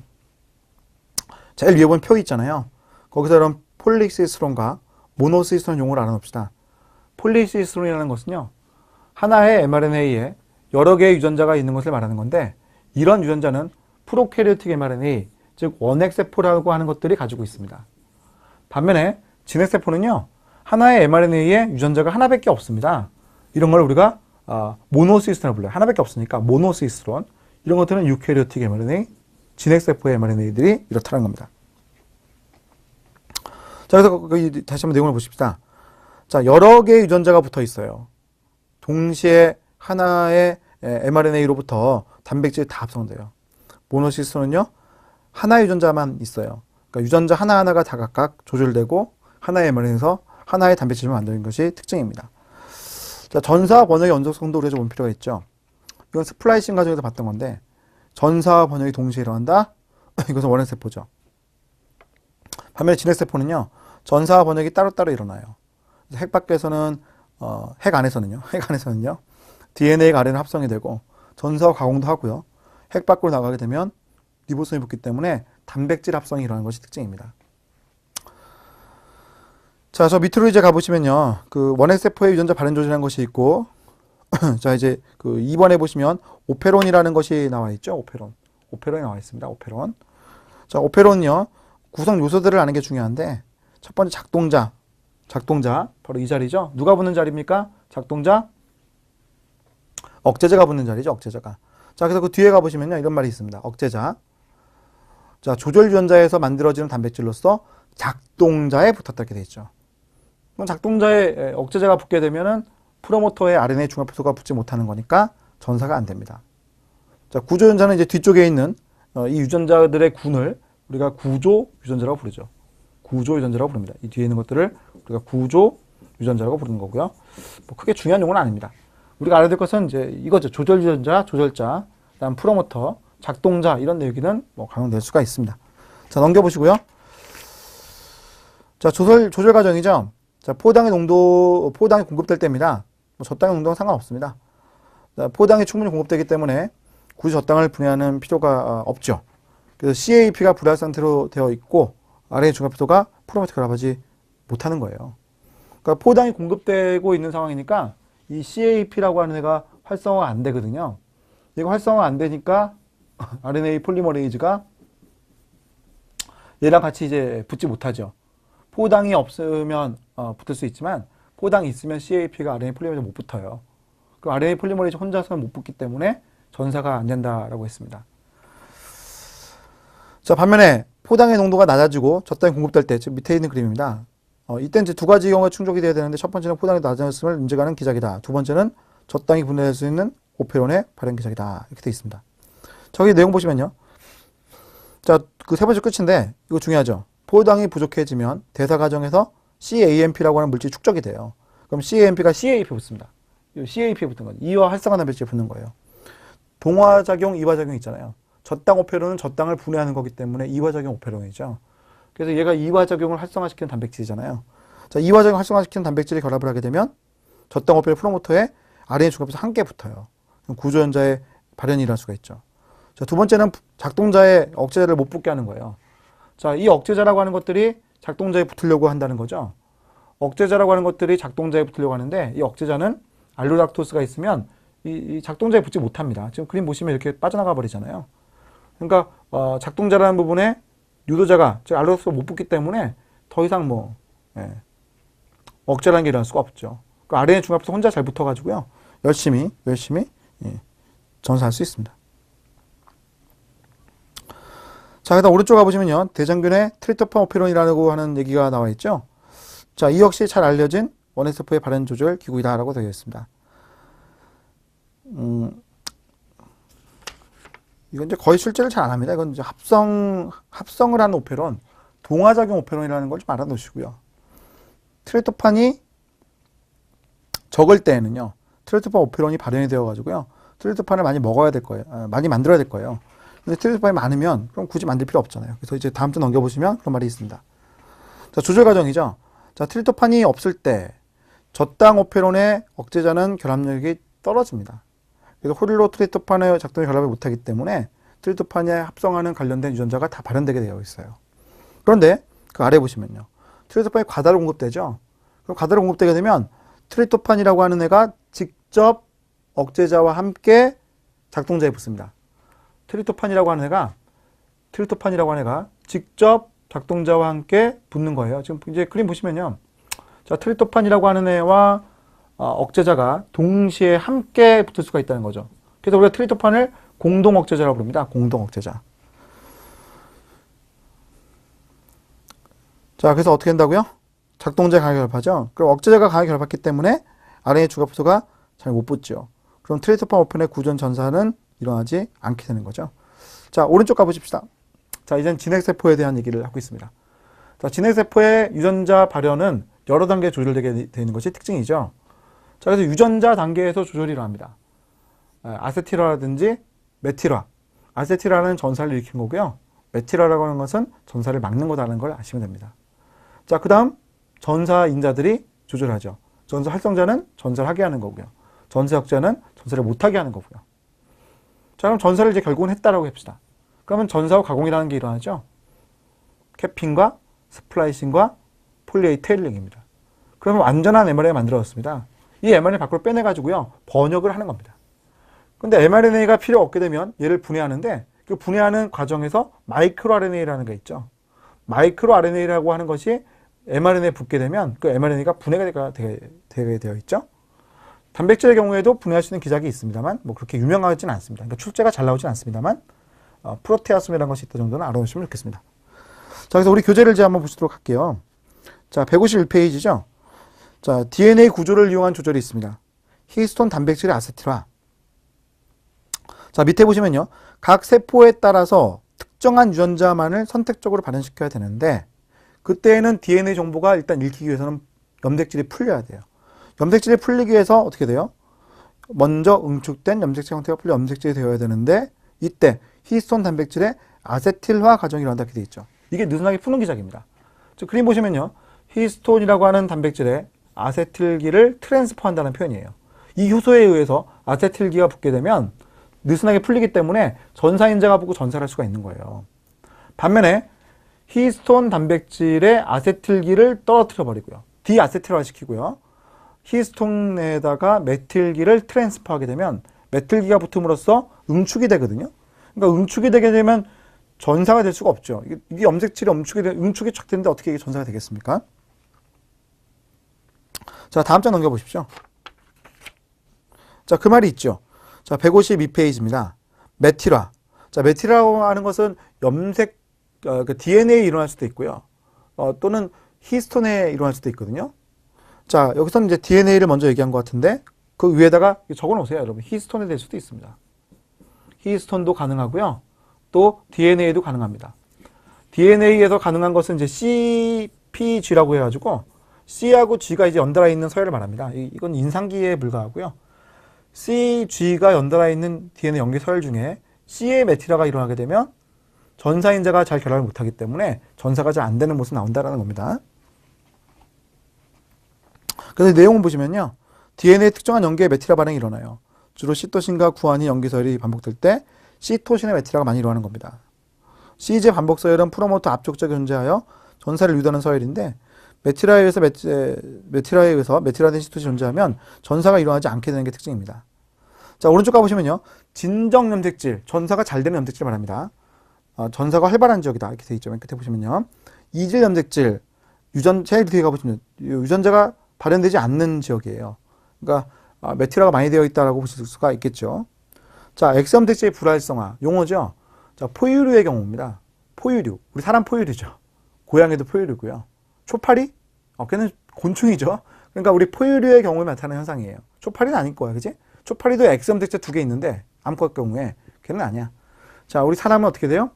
제일 위에 보면 표 있잖아요. 거기서 이런 폴리시스론과 모노시스론 용어를 알아놓읍시다. 폴리시스론이라는 것은요. 하나의 mRNA에 여러 개의 유전자가 있는 것을 말하는 건데 이런 유전자는 프로캐리오틱 mRNA, 즉 원핵세포라고 하는 것들이 가지고 있습니다. 반면에 진핵세포는요. 하나의 mRNA에 유전자가 하나밖에 없습니다. 이런 걸 우리가 모노시스론이라고 불러요. 하나밖에 없으니까 모노시스론. 이런 것들은 유캐리오틱 mRNA, 진핵세포의 mRNA들이 이렇다는 겁니다. 자, 그래서 다시 한번 내용을 보십시다. 자, 여러 개의 유전자가 붙어 있어요. 동시에 하나의 mRNA로부터 단백질이 다 합성돼요. 모노시스론은요, 하나의 유전자만 있어요. 그러니까 유전자 하나하나가 다 각각 조절되고 하나의 mRNA에서 하나의 단백질을 만드는 것이 특징입니다. 자, 전사 번역의 연속성도 우리가 좀 볼 필요가 있죠. 이건 스플라이싱 과정에서 봤던 건데 전사와 번역이 동시에 일어난다. 이것은 원핵세포죠. 반면에 진핵세포는요. 전사와 번역이 따로따로 일어나요. 핵 밖에서는 핵 안에서는요. DNA가 RNA 합성이 되고 전사와 가공도 하고요. 핵 밖으로 나가게 되면 리보솜이 붙기 때문에 단백질 합성이 일어나는 것이 특징입니다. 자, 저 밑으로 이제 가보시면요. 그 원핵세포의 유전자 발현 조절이라는 것이 있고, 자, 이제 그 2번에 보시면 오페론이라는 것이 나와 있죠. 오페론이 나와 있습니다. 오페론. 자, 오페론은요. 구성 요소들을 아는 게 중요한데, 첫 번째 작동자, 바로 이 자리죠. 누가 붙는 자리입니까? 작동자, 억제자가 붙는 자리죠. 억제자가. 자, 그래서 그 뒤에 가보시면요. 이런 말이 있습니다. 억제자. 자, 조절 유전자에서 만들어지는 단백질로서 작동자에 붙었다 이렇게 돼 있죠. 그럼 작동자에 억제자가 붙게 되면은 프로모터에 RNA 중합효소가 붙지 못하는 거니까 전사가 안 됩니다. 자, 구조 유전자는 이제 뒤쪽에 있는 이 유전자들의 군을 우리가 구조 유전자라고 부르죠. 구조 유전자라고 부릅니다. 이 뒤에 있는 것들을 우리가 구조 유전자라고 부르는 거고요. 뭐 크게 중요한 용어는 아닙니다. 우리가 알아야 될 것은 이제 이거죠. 조절 유전자, 조절자, 그다음 프로모터, 작동자 이런 얘기는 뭐 강용될 수가 있습니다. 자, 넘겨보시고요. 자, 조절 과정이죠. 자, 포당이 공급될 때입니다. 뭐 저당의 농도는 상관없습니다. 자, 포당이 충분히 공급되기 때문에 굳이 저당을 분해하는 필요가 없죠. 그래서 CAP가 불활 상태로 되어 있고 RNA 중합효소가 프로모터 결합하지 못하는 거예요. 그러니까 포당이 공급되고 있는 상황이니까 이 CAP라고 하는 애가 활성화가 안 되거든요. 이거 활성화가 안 되니까 RNA 폴리머레이즈가 얘랑 같이 이제 붙지 못하죠. 포당이 없으면 붙을 수 있지만 포당이 있으면 CAP가 RNA 폴리머레이즈 못 붙어요. 그 RNA 폴리머레이즈 혼자서는 못 붙기 때문에 전사가 안 된다라고 했습니다. 자, 반면에 포당의 농도가 낮아지고 저당이 공급될 때, 즉 밑에 있는 그림입니다. 이때는 이제 두 가지 경우가 충족이 돼야 되는데 첫 번째는 포당이 낮아졌음을 인증하는 기작이다. 두 번째는 저당이 분해될 수 있는 오페론의 발현 기작이다. 이렇게 되어 있습니다. 저기 내용 보시면요. 자, 그 세 번째 끝인데 이거 중요하죠. 포당이 부족해지면 대사 과정에서 CAMP라고 하는 물질이 축적이 돼요. 그럼 CAMP가 CAP에 붙습니다. CAP에 붙은 거죠. 이와 활성화 단백질에 붙는 거예요. 동화작용, 이화작용 있잖아요. 저당 오페론은 저당을 분해하는 거기 때문에 이화작용 오페론이죠. 그래서 얘가 이화작용을 활성화시키는 단백질이잖아요. 자, 이화작용 활성화시키는 단백질이 결합을 하게 되면 저당 오페론 프로모터에 RNA 중합에서 함께 붙어요. 구조연자의 발현이 일어날 수가 있죠. 자, 두 번째는 작동자의 억제자를 못 붙게 하는 거예요. 자, 이 억제자라고 하는 것들이 작동자에 붙으려고 한다는 거죠. 억제자라고 하는 것들이 작동자에 붙으려고 하는데 이 억제자는 알로락토스가 있으면 이 작동자에 붙지 못합니다. 지금 그림 보시면 이렇게 빠져나가 버리잖아요. 그러니까 작동자라는 부분에 유도자가 즉 알로락토스가 못 붙기 때문에 더 이상 억제라는 게 일어날 수가 없죠. 그러니까 RNA 중합에서 혼자 잘 붙어가지고요. 열심히 전사할 수 있습니다. 자, 그다음 오른쪽 가보시면요. 대장균의 트리토판 오페론이라고 하는 얘기가 나와 있죠. 자, 이 역시 잘 알려진 원핵세포의 발현 조절 기구이다라고 되어 있습니다. 이건 이제 거의 실제를 잘 안 합니다. 이건 이제 합성을 하는 오페론, 동화작용 오페론이라는 걸 좀 알아놓으시고요. 트리토판이 적을 때에는요, 트리토판 오페론이 발현이 되어가지고요, 트리토판을 많이 먹어야 될 거예요. 많이 만들어야 될 거예요. 근데 트리토판이 많으면 그럼 굳이 만들 필요 없잖아요. 그래서 이제 다음 주 넘겨보시면 그런 말이 있습니다. 자, 조절 과정이죠. 자, 트리토판이 없을 때 저당 오페론의 억제자는 결합력이 떨어집니다. 그래서 홀로 트리토판의 작동에 결합을 못하기 때문에 트리토판에 합성하는 관련된 유전자가 다 발현되게 되어 있어요. 그런데 그 아래 보시면요. 트리토판이 과다로 공급되죠. 그럼 과다로 공급되게 되면 트리토판이라고 하는 애가 직접 억제자와 함께 작동자에 붙습니다. 트리토판이라고 하는 애가 직접 작동자와 함께 붙는 거예요. 지금 이제 그림 보시면요. 자, 트리토판이라고 하는 애와 억제자가 동시에 함께 붙을 수가 있다는 거죠. 그래서 우리가 트리토판을 공동 억제자라고 부릅니다. 공동 억제자. 자, 그래서 어떻게 된다고요? 작동자에 강하게 결합하죠. 그럼 억제자가 강하게 결합했기 때문에 RNA 중합효소가 잘 못 붙죠. 그럼 트리토판 오펜의 구전 전사는 일어나지 않게 되는 거죠. 자, 오른쪽 가보십시다. 자, 이젠 진핵세포에 대한 얘기를 하고 있습니다. 자, 진핵세포의 유전자 발현은 여러 단계에 조절되게 되는 것이 특징이죠. 자, 그래서 유전자 단계에서 조절이 일어납니다. 아세틸화라든지 메틸화. 아세틸화는 전사를 일으킨 거고요. 메틸화라고 하는 것은 전사를 막는 거다라는 걸 아시면 됩니다. 자, 그 다음 전사인자들이 조절하죠. 전사 활성자는 전사를 하게 하는 거고요. 전사 역자는 전사를 못하게 하는 거고요. 자, 그럼 전사를 이제 결국은 했다라고 합시다. 그러면 전사후 가공이라는 게 일어나죠. 캐핑과 스플라이싱과 폴리에이 테일링입니다. 그러면 완전한 mRNA 만들어졌습니다. 이 mRNA 밖으로 빼내가지고요, 번역을 하는 겁니다. 근데 mRNA가 필요 없게 되면 얘를 분해하는데, 그 분해하는 과정에서 마이크로 RNA라는 게 있죠. 마이크로 RNA라고 하는 것이 mRNA에 붙게 되면 그 mRNA가 분해가 되게 되어 있죠. 단백질의 경우에도 분해할 수 있는 기작이 있습니다만, 뭐 그렇게 유명하지는 않습니다. 그러니까 출제가 잘 나오진 않습니다만, 프로테아솜이라는 것이 있다 정도는 알아두시면 좋겠습니다. 자, 그래서 우리 교재를 이제 한번 보시도록 할게요. 자, 151페이지죠. 자, DNA 구조를 이용한 조절이 있습니다. 히스톤 단백질의 아세틸화. 자, 밑에 보시면요. 각 세포에 따라서 특정한 유전자만을 선택적으로 발현시켜야 되는데, 그때에는 DNA 정보가 일단 읽히기 위해서는 염색질이 풀려야 돼요. 염색질이 풀리기 위해서 어떻게 돼요? 먼저 응축된 염색체 형태가 풀려 염색질이 되어야 되는데, 이때 히스톤 단백질의 아세틸화 과정이 일어난다 이렇게 되어 있죠. 이게 느슨하게 푸는 기작입니다. 저 그림 보시면요. 히스톤이라고 하는 단백질에 아세틸기를 트랜스퍼한다는 표현이에요. 이 효소에 의해서 아세틸기가 붙게 되면 느슨하게 풀리기 때문에 전사인자가 붙고 전사를 할 수가 있는 거예요. 반면에 히스톤 단백질의 아세틸기를 떨어뜨려 버리고요. 디아세틸화 시키고요. 히스톤에다가 메틸기를 트랜스퍼하게 되면 메틸기가 붙음으로써 응축이 되거든요. 그러니까 응축이 되게 되면 전사가 될 수가 없죠. 이게 염색질이 응축이 착 되는데 어떻게 이게 전사가 되겠습니까? 자, 다음 장 넘겨보십시오. 자, 그 말이 있죠. 자, 152페이지입니다. 메틸화. 자, 메틸화라고 하는 것은 염색, 그 DNA에 일어날 수도 있고요. 또는 히스톤에 일어날 수도 있거든요. 자, 여기서는 이제 DNA를 먼저 얘기한 것 같은데, 그 위에다가 적어 놓으세요, 여러분. 히스톤이 될 수도 있습니다. 히스톤도 가능하고요. 또 DNA도 가능합니다. DNA에서 가능한 것은 이제 CpG라고 해가지고, C하고 G가 이제 연달아 있는 서열을 말합니다. 이건 인상기에 불과하고요. CG가 연달아 있는 DNA 연계 서열 중에 C의 메틸화가 일어나게 되면 전사인자가 잘 결합을 못하기 때문에 전사가 잘 안 되는 모습이 나온다는 겁니다. 그래서 내용을 보시면요. DNA 특정한 연계의 메틸화 반응이 일어나요. 주로 시토신과 구안이 연계 서열이 반복될 때 시토신의 메틸화가 많이 일어나는 겁니다. CG 반복 서열은 프로모터 앞쪽적에 존재하여 전사를 유도하는 서열인데 메틸화에 의해서 메틸화된 시토신이 존재하면 전사가 일어나지 않게 되는 게 특징입니다. 자, 오른쪽 가보시면요. 진정 염색질, 전사가 잘 되는 염색질 말합니다. 전사가 활발한 지역이다. 이렇게 되어 있죠. 맨 끝에 보시면요. 이질 염색질, 제일 뒤에 가보시면 유전자가 발현되지 않는 지역이에요. 그러니까 메틸화가 많이 되어 있다라고 보실 수가 있겠죠. 자, X염색질의 불활성화, 용어죠. 자, 포유류의 경우입니다. 포유류, 우리 사람 포유류죠. 고양이도 포유류고요. 초파리? 걔는 곤충이죠. 그러니까 우리 포유류의 경우에 나타나는 현상이에요. 초파리는 아닐 거야, 그지? 초파리도 X염색체 2개 있는데 암컷 경우에 걔는 아니야. 자, 우리 사람은 어떻게 돼요?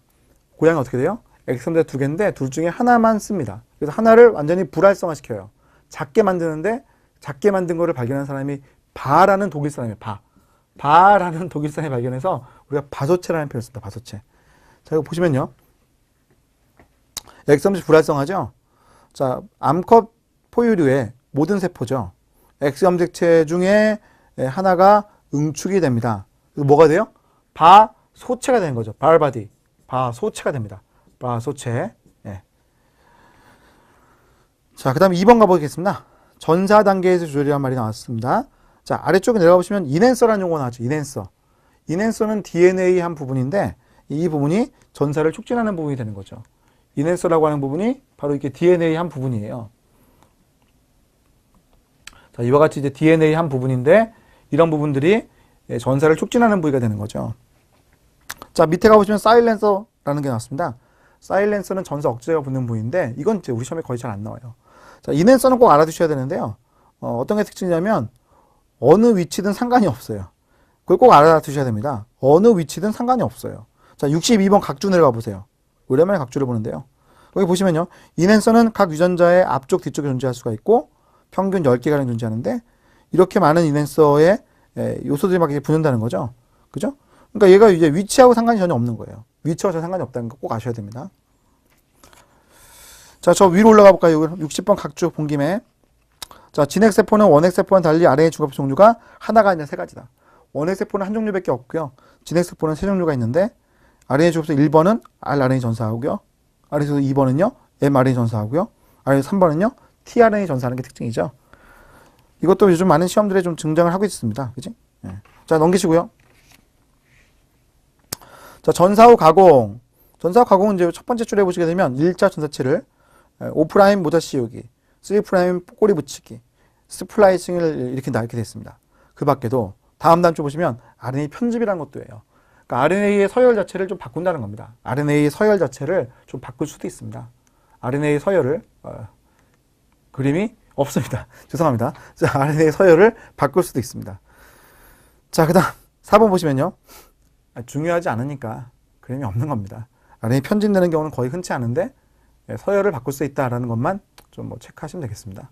고양이 어떻게 돼요? X염색체 2개인데 둘 중에 하나만 씁니다. 그래서 하나를 완전히 불활성화 시켜요. 작게 만드는데 작게 만든 거를 발견한 사람이 바라는 독일 사람이에요. 바라는 독일 사람이 발견해서 우리가 바소체라는 표현을 씁니다. 바소체. 자, 이거 보시면요. X염색체 불활성화죠. 자, 암컷 포유류의 모든 세포죠. X염색체 중에 하나가 응축이 됩니다. 그래서 뭐가 돼요? 바소체가 되는 거죠. 바디. 바소체가 됩니다. 바소체. 예. 자, 그 다음에 2번 가보겠습니다. 전사 단계에서 조절이란 말이 나왔습니다. 자, 아래쪽에 내려가 보시면 이넨서라는 용어가 나왔죠. 이넨서. 이넨서는 DNA 한 부분인데 이 부분이 전사를 촉진하는 부분이 되는 거죠. 이넨서라고 하는 부분이 바로 이렇게 DNA 한 부분이에요. 자, 이와 같이 이제 DNA 한 부분인데 이런 부분들이 전사를 촉진하는 부위가 되는 거죠. 자, 밑에 가보시면 사일렌서라는 게 나왔습니다. 사일렌서는 전사 억제가 붙는 부위인데 이건 이제 우리 시험에 거의 잘 안 나와요. 자, 이넨서는 꼭 알아두셔야 되는데요. 어떤 게 특징이냐면 어느 위치든 상관이 없어요. 그걸 꼭 알아두셔야 됩니다. 어느 위치든 상관이 없어요. 자, 62번 각주 내려가 보세요. 오랜만에 각주를 보는데요. 여기 보시면요. 이넨서는 각 유전자의 앞쪽, 뒤쪽에 존재할 수가 있고 평균 10개가량 존재하는데 이렇게 많은 이넨서의 요소들이 막 이렇게 붙는다는 거죠. 그죠? 그러니까 얘가 이제 위치하고 상관이 전혀 없는 거예요. 위치하고 전혀 상관이 없다는 거 꼭 아셔야 됩니다. 자, 저 위로 올라가 볼까요? 60번 각주 본 김에. 자, 진핵세포는 원핵세포와는 달리 RNA 중합 종류가 하나가 아니라 세 가지다. 원핵세포는 한 종류밖에 없고요. 진핵세포는 세 종류가 있는데 RNA 중합소 1번은 rRNA 전사하고요. RNA 2번은요. mRNA 전사하고요. RNA 3번은요. tRNA 전사하는 게 특징이죠. 이것도 요즘 많은 시험들에 좀 등장을 하고 있습니다. 그지? 네. 자, 넘기시고요. 자, 전사후 가공. 전사후 가공은 이제 첫 번째 줄에 보시게 되면 1차 전사체를 5' 모자 씌우기, 3' 꼬리 붙이기, 스플라이싱을 이렇게 나게 됐습니다. 그 밖에도 다음 줄 보시면 RNA 편집이라는 것도 해요. 그러니까 RNA의 서열 자체를 좀 바꾼다는 겁니다. RNA의 서열 자체를 좀 바꿀 수도 있습니다. RNA의 서열을 그림이 없습니다. 죄송합니다. 자, RNA의 서열을 바꿀 수도 있습니다. 자, 그 다음 4번 보시면요. 중요하지 않으니까 그림이 없는 겁니다. RNA 편집되는 경우는 거의 흔치 않은데 서열을 바꿀 수 있다라는 것만 좀 뭐 체크하시면 되겠습니다.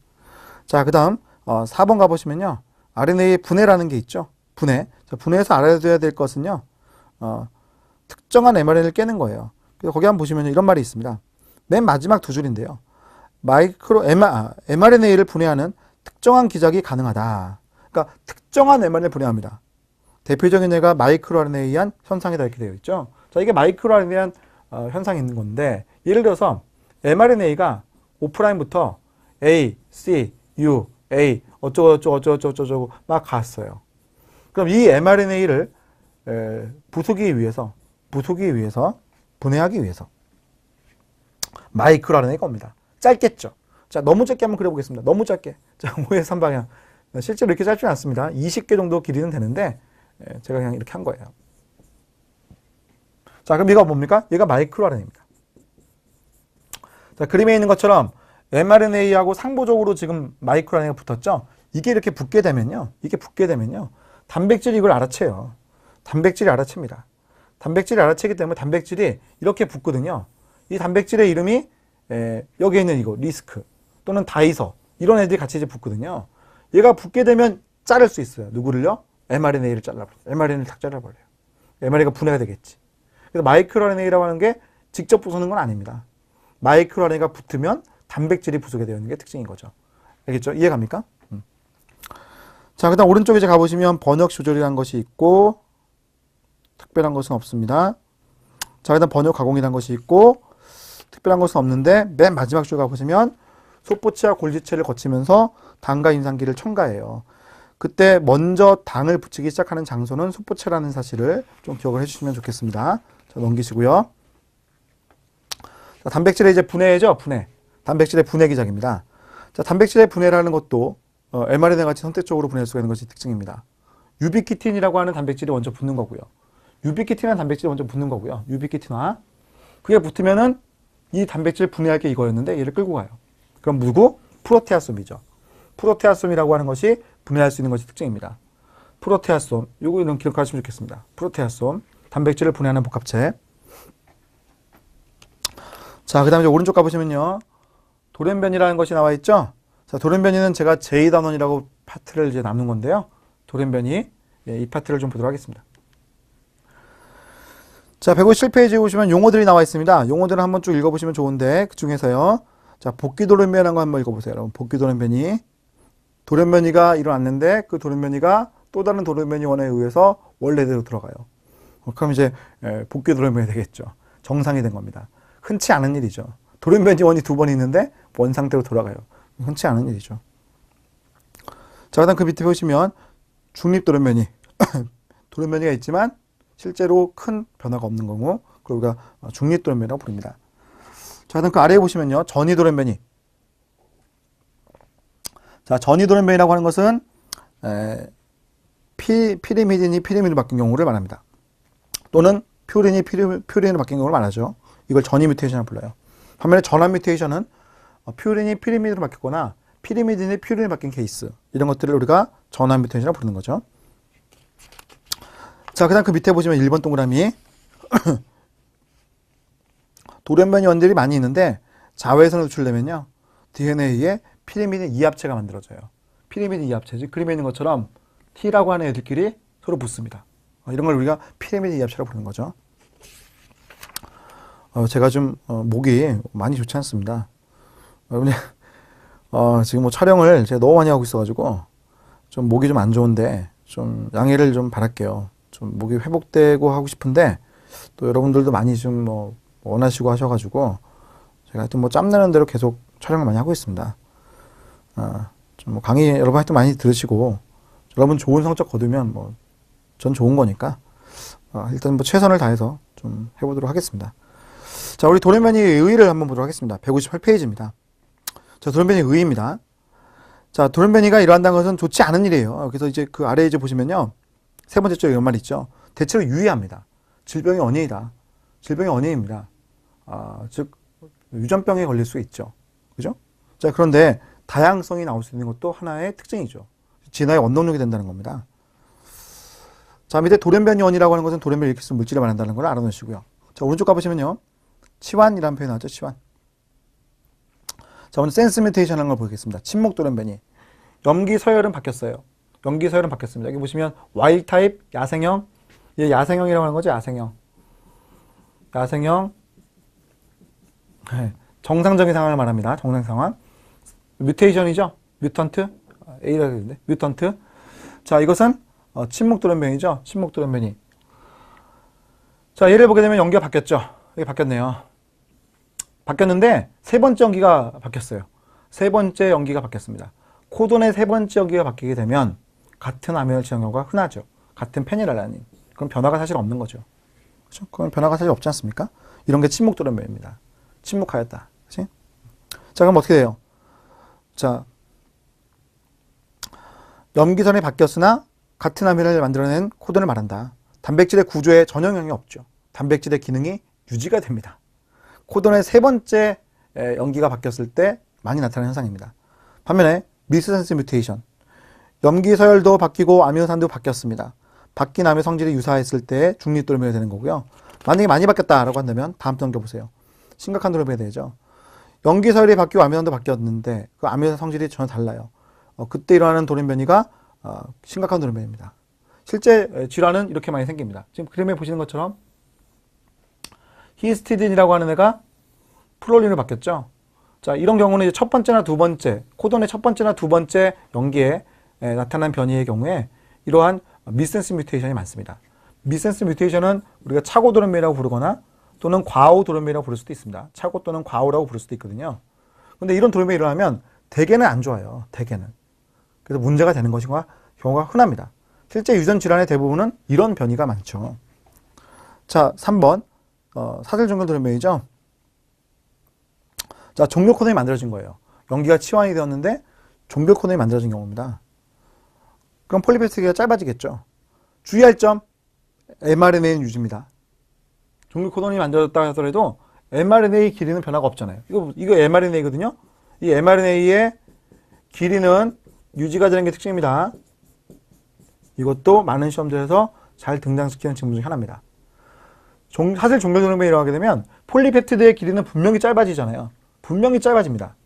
자, 그 다음 4번 가보시면요. RNA 분해라는 게 있죠. 분해. 자, 분해에서 알아둬야 될 것은요. 특정한 mRNA를 깨는 거예요. 그래서 거기 한번 보시면 이런 말이 있습니다. 맨 마지막 두 줄인데요. mRNA를 분해하는 특정한 기작이 가능하다. 그러니까 특정한 mRNA를 분해합니다. 대표적인 예가 마이크로 RNA에 의한 현상이다 이렇게 되어 있죠. 자, 이게 마이크로 RNA에 의한 현상이 있는 건데 예를 들어서 mRNA가 5'부터 A, C, U, A 어쩌고 막 갔어요. 그럼 이 mRNA를 부수기 위해서 분해하기 위해서 마이크로 RNA가 옵니다. 짧겠죠. 자, 너무 짧게 한번 그려보겠습니다. 너무 짧게. 자, 5에서 3방향. 실제로 이렇게 짧지는 않습니다. 20개 정도 길이는 되는데 제가 그냥 이렇게 한 거예요. 자, 그럼 얘가 뭡니까? 얘가 마이크로 RNA입니다. 자, 그림에 있는 것처럼 mRNA하고 상부적으로 지금 마이크로 RNA가 붙었죠? 이게 이렇게 붙게 되면요. 단백질이 이걸 알아채요. 단백질이 알아챕니다. 단백질이 알아채기 때문에 단백질이 이렇게 붙거든요. 이 단백질의 이름이 여기에 있는 이거 리스크 또는 다이서 이런 애들이 같이 이제 붙거든요. 얘가 붙게 되면 자를 수 있어요. 누구를요? mRNA를 잘라버려요. mRNA를 딱 잘라버려요. mRNA가 분해가 되겠지. 그래서 마이크로 RNA라고 하는 게 직접 부수는 건 아닙니다. 마이크로 RNA가 붙으면 단백질이 부수게 되는 게 특징인 거죠. 알겠죠? 이해갑니까? 자, 그 다음 오른쪽에 이제 가보시면 번역 조절이라는 것이 있고 특별한 것은 없습니다. 자, 그 다음 번역 가공이라는 것이 있고 특별한 것은 없는데 맨 마지막 줄 가보시면 속보체와 골지체를 거치면서 당과 인산기를 첨가해요. 그때 먼저 당을 붙이기 시작하는 장소는 속보체라는 사실을 좀 기억을 해주시면 좋겠습니다. 자, 넘기시고요. 자, 단백질의 이제 분해죠. 분해. 단백질의 분해 기작입니다. 자, 단백질의 분해라는 것도 mRNA 같이 선택적으로 분해할 수가 있는 것이 특징입니다. 유비키틴이라고 하는 단백질이 먼저 붙는 거고요. 유비키틴이라는 단백질이 먼저 붙는 거고요. 유비키틴화. 그게 붙으면은 이 단백질 분해할 게 이거였는데 얘를 끌고 가요. 그럼 누구? 프로테아솜이죠. 프로테아솜이라고 하는 것이 분해할 수 있는 것이 특징입니다. 프로테아솜. 요거는 기억하시면 좋겠습니다. 프로테아솜. 단백질을 분해하는 복합체. 자, 그 다음에 이제 오른쪽 가보시면요. 돌연변이라는 것이 나와 있죠. 자, 돌연변이는 제가 제2단원이라고 파트를 이제 나눈 건데요. 돌연변이. 이 파트를 좀 보도록 하겠습니다. 자, 157페이지에 보시면 용어들이 나와 있습니다. 용어들을 한번 쭉 읽어보시면 좋은데 그 중에서요. 자, 복귀 돌연변이라는 거 한번 읽어보세요. 여러분, 복귀 돌연변이. 돌연변이가 일어났는데 그 돌연변이가 또 다른 돌연변이원에 의해서 원래대로 들어가요. 그럼 이제 복귀 돌연변이 되겠죠. 정상이 된 겁니다. 흔치 않은 일이죠. 돌연변이원이 두 번 있는데 원 상태로 돌아가요. 흔치 않은 일이죠. 자, 그다음 그 밑에 보시면 중립 돌연변이. 돌연변이가 있지만 실제로 큰 변화가 없는 경우 그걸 우리가 중립 돌연변이라고 부릅니다. 자, 그다음 그 아래에 보시면요. 전이 돌연변이. 자, 전이 돌연변이라고 하는 것은 피리미딘이 피리미드로 바뀐 경우를 말합니다. 또는 퓨린이 퓨린으로 바뀐 경우를 말하죠. 이걸 전이 뮤테이션이라고 불러요. 반면에 전환 뮤테이션은 퓨린이 피리미드로 바뀌거나 피리미딘이 퓨린으로 바뀐 케이스 이런 것들을 우리가 전환 뮤테이션이라고 부르는 거죠. 자, 그 다음 그 밑에 보시면 1번 동그라미 돌연변이 원들이 많이 있는데 자외선을 노출되면요 DNA에 피리미딘 이합체가 만들어져요. 피리미딘 이합체지 그림에 있는 것처럼 T라고 하는 애들끼리 서로 붙습니다. 이런 걸 우리가 피라미드 이합차라고 부르는 거죠. 제가 좀 목이 많이 좋지 않습니다. 여러분이 지금 뭐 촬영을 제가 너무 많이 하고 있어가지고 좀 목이 좀 안 좋은데 좀 양해를 좀 바랄게요. 좀 목이 회복되고 하고 싶은데 또 여러분들도 많이 좀 뭐 원하시고 하셔가지고 제가 하여튼 뭐 짬내는 대로 계속 촬영을 많이 하고 있습니다. 좀 뭐 강의 여러분 하여튼 많이 들으시고 여러분 좋은 성적 거두면 뭐 전 좋은 거니까 일단 뭐 최선을 다해서 좀 해보도록 하겠습니다. 자, 우리 돌연변이의 의의를 한번 보도록 하겠습니다. 158페이지입니다. 자, 돌연변이의 의의입니다. 자, 돌연변이가 일어난다는 것은 좋지 않은 일이에요. 그래서 이제 그 아래에 이제 보시면요. 세 번째 쪽 이런 말이 있죠. 대체로 유의합니다. 질병의 원인이다. 질병의 원인입니다. 즉, 유전병에 걸릴 수 있죠. 그죠? 자, 그런데 다양성이 나올 수 있는 것도 하나의 특징이죠. 진화의 원동력이 된다는 겁니다. 자, 밑에 돌연변이 원이라고 하는 것은 돌연변을 일으키는 물질을 말한다는 걸 알아놓으시고요. 자, 오른쪽 가보시면요. 치환이라는 표현이 나왔죠. 치환. 자, 오늘 센스 뮤테이션 하는 걸 보겠습니다. 침묵 돌연변이. 염기 서열은 바뀌었어요. 염기 서열은 바뀌었습니다. 여기 보시면 와일드 타입, 야생형. 이게 야생형이라고 하는 거죠. 야생형. 야생형. 네. 정상적인 상황을 말합니다. 정상 상황. 뮤테이션이죠. 뮤턴트. A라고 했는데. 뮤턴트. 자, 이것은 침묵 돌연변이죠. 침묵 돌연변이. 자, 예를 보게 되면 연기가 바뀌었죠. 여기 바뀌었네요. 바뀌었는데 세 번째 연기가 바뀌었어요. 세 번째 연기가 바뀌었습니다. 코돈의 세 번째 연기가 바뀌게 되면 같은 암혈 지정 경우가 흔하죠. 같은 페닐알라닌. 그럼 변화가 사실 없는 거죠. 그렇죠? 그건 변화가 사실 없지 않습니까? 이런 게 침묵 돌연변입니다. 침묵하였다. 그렇지? 자, 그럼 어떻게 돼요? 자, 염기선이 바뀌었으나 같은 암혈을 만들어낸 코돈을 말한다. 단백질의 구조에 전혀 영향이 없죠. 단백질의 기능이 유지가 됩니다. 코돈의 세 번째 염기가 바뀌었을 때 많이 나타나는 현상입니다. 반면에 미스센스 뮤테이션. 염기 서열도 바뀌고 아미노산도 바뀌었습니다. 바뀐 암의 성질이 유사했을 때 중립 돌연변이 되는 거고요. 만약에 많이 바뀌었다라고 한다면 다음 넘겨보세요. 심각한 돌연변이 되죠. 염기 서열이 바뀌고 아미노산도 바뀌었는데 그 아미노산 성질이 전혀 달라요. 그때 일어나는 돌연변이가 심각한 돌연변입니다. 실제 질환은 이렇게 많이 생깁니다. 지금 그림에 보시는 것처럼 히스티딘이라고 하는 애가 프롤린으로 바뀌었죠. 자, 이런 경우는 이제 첫 번째나 두 번째, 코돈의 첫 번째나 두 번째 연기에 나타난 변이의 경우에 이러한 미센스 뮤테이션이 많습니다. 미센스 뮤테이션은 우리가 차고 돌연변이라고 부르거나 또는 과오 돌연변이라고 부를 수도 있습니다. 차고 또는 과오라고 부를 수도 있거든요. 근데 이런 돌연변이 일어나면 대개는 안 좋아요. 대개는. 그래서 문제가 되는 것인가 경우가 흔합니다. 실제 유전 질환의 대부분은 이런 변이가 많죠. 자, 3번 사슬 종결 돌연변이죠. 자, 종결 코돈이 만들어진 거예요. 연기가 치환이 되었는데 종결 코돈이 만들어진 경우입니다. 그럼 폴리페스티드가 짧아지겠죠. 주의할 점, mRNA는 유지입니다. 종결 코돈이 만들어졌다 하더라도 mRNA 길이는 변화가 없잖아요. 이거 mRNA거든요. 이 mRNA의 길이는 유지가 되는 게 특징입니다. 이것도 많은 시험들에서 잘 등장시키는 질문 중 하나입니다. 사슬 종결 돌연변이 일어나게 되면 폴리펩티드의 길이는 분명히 짧아지잖아요. 분명히 짧아집니다.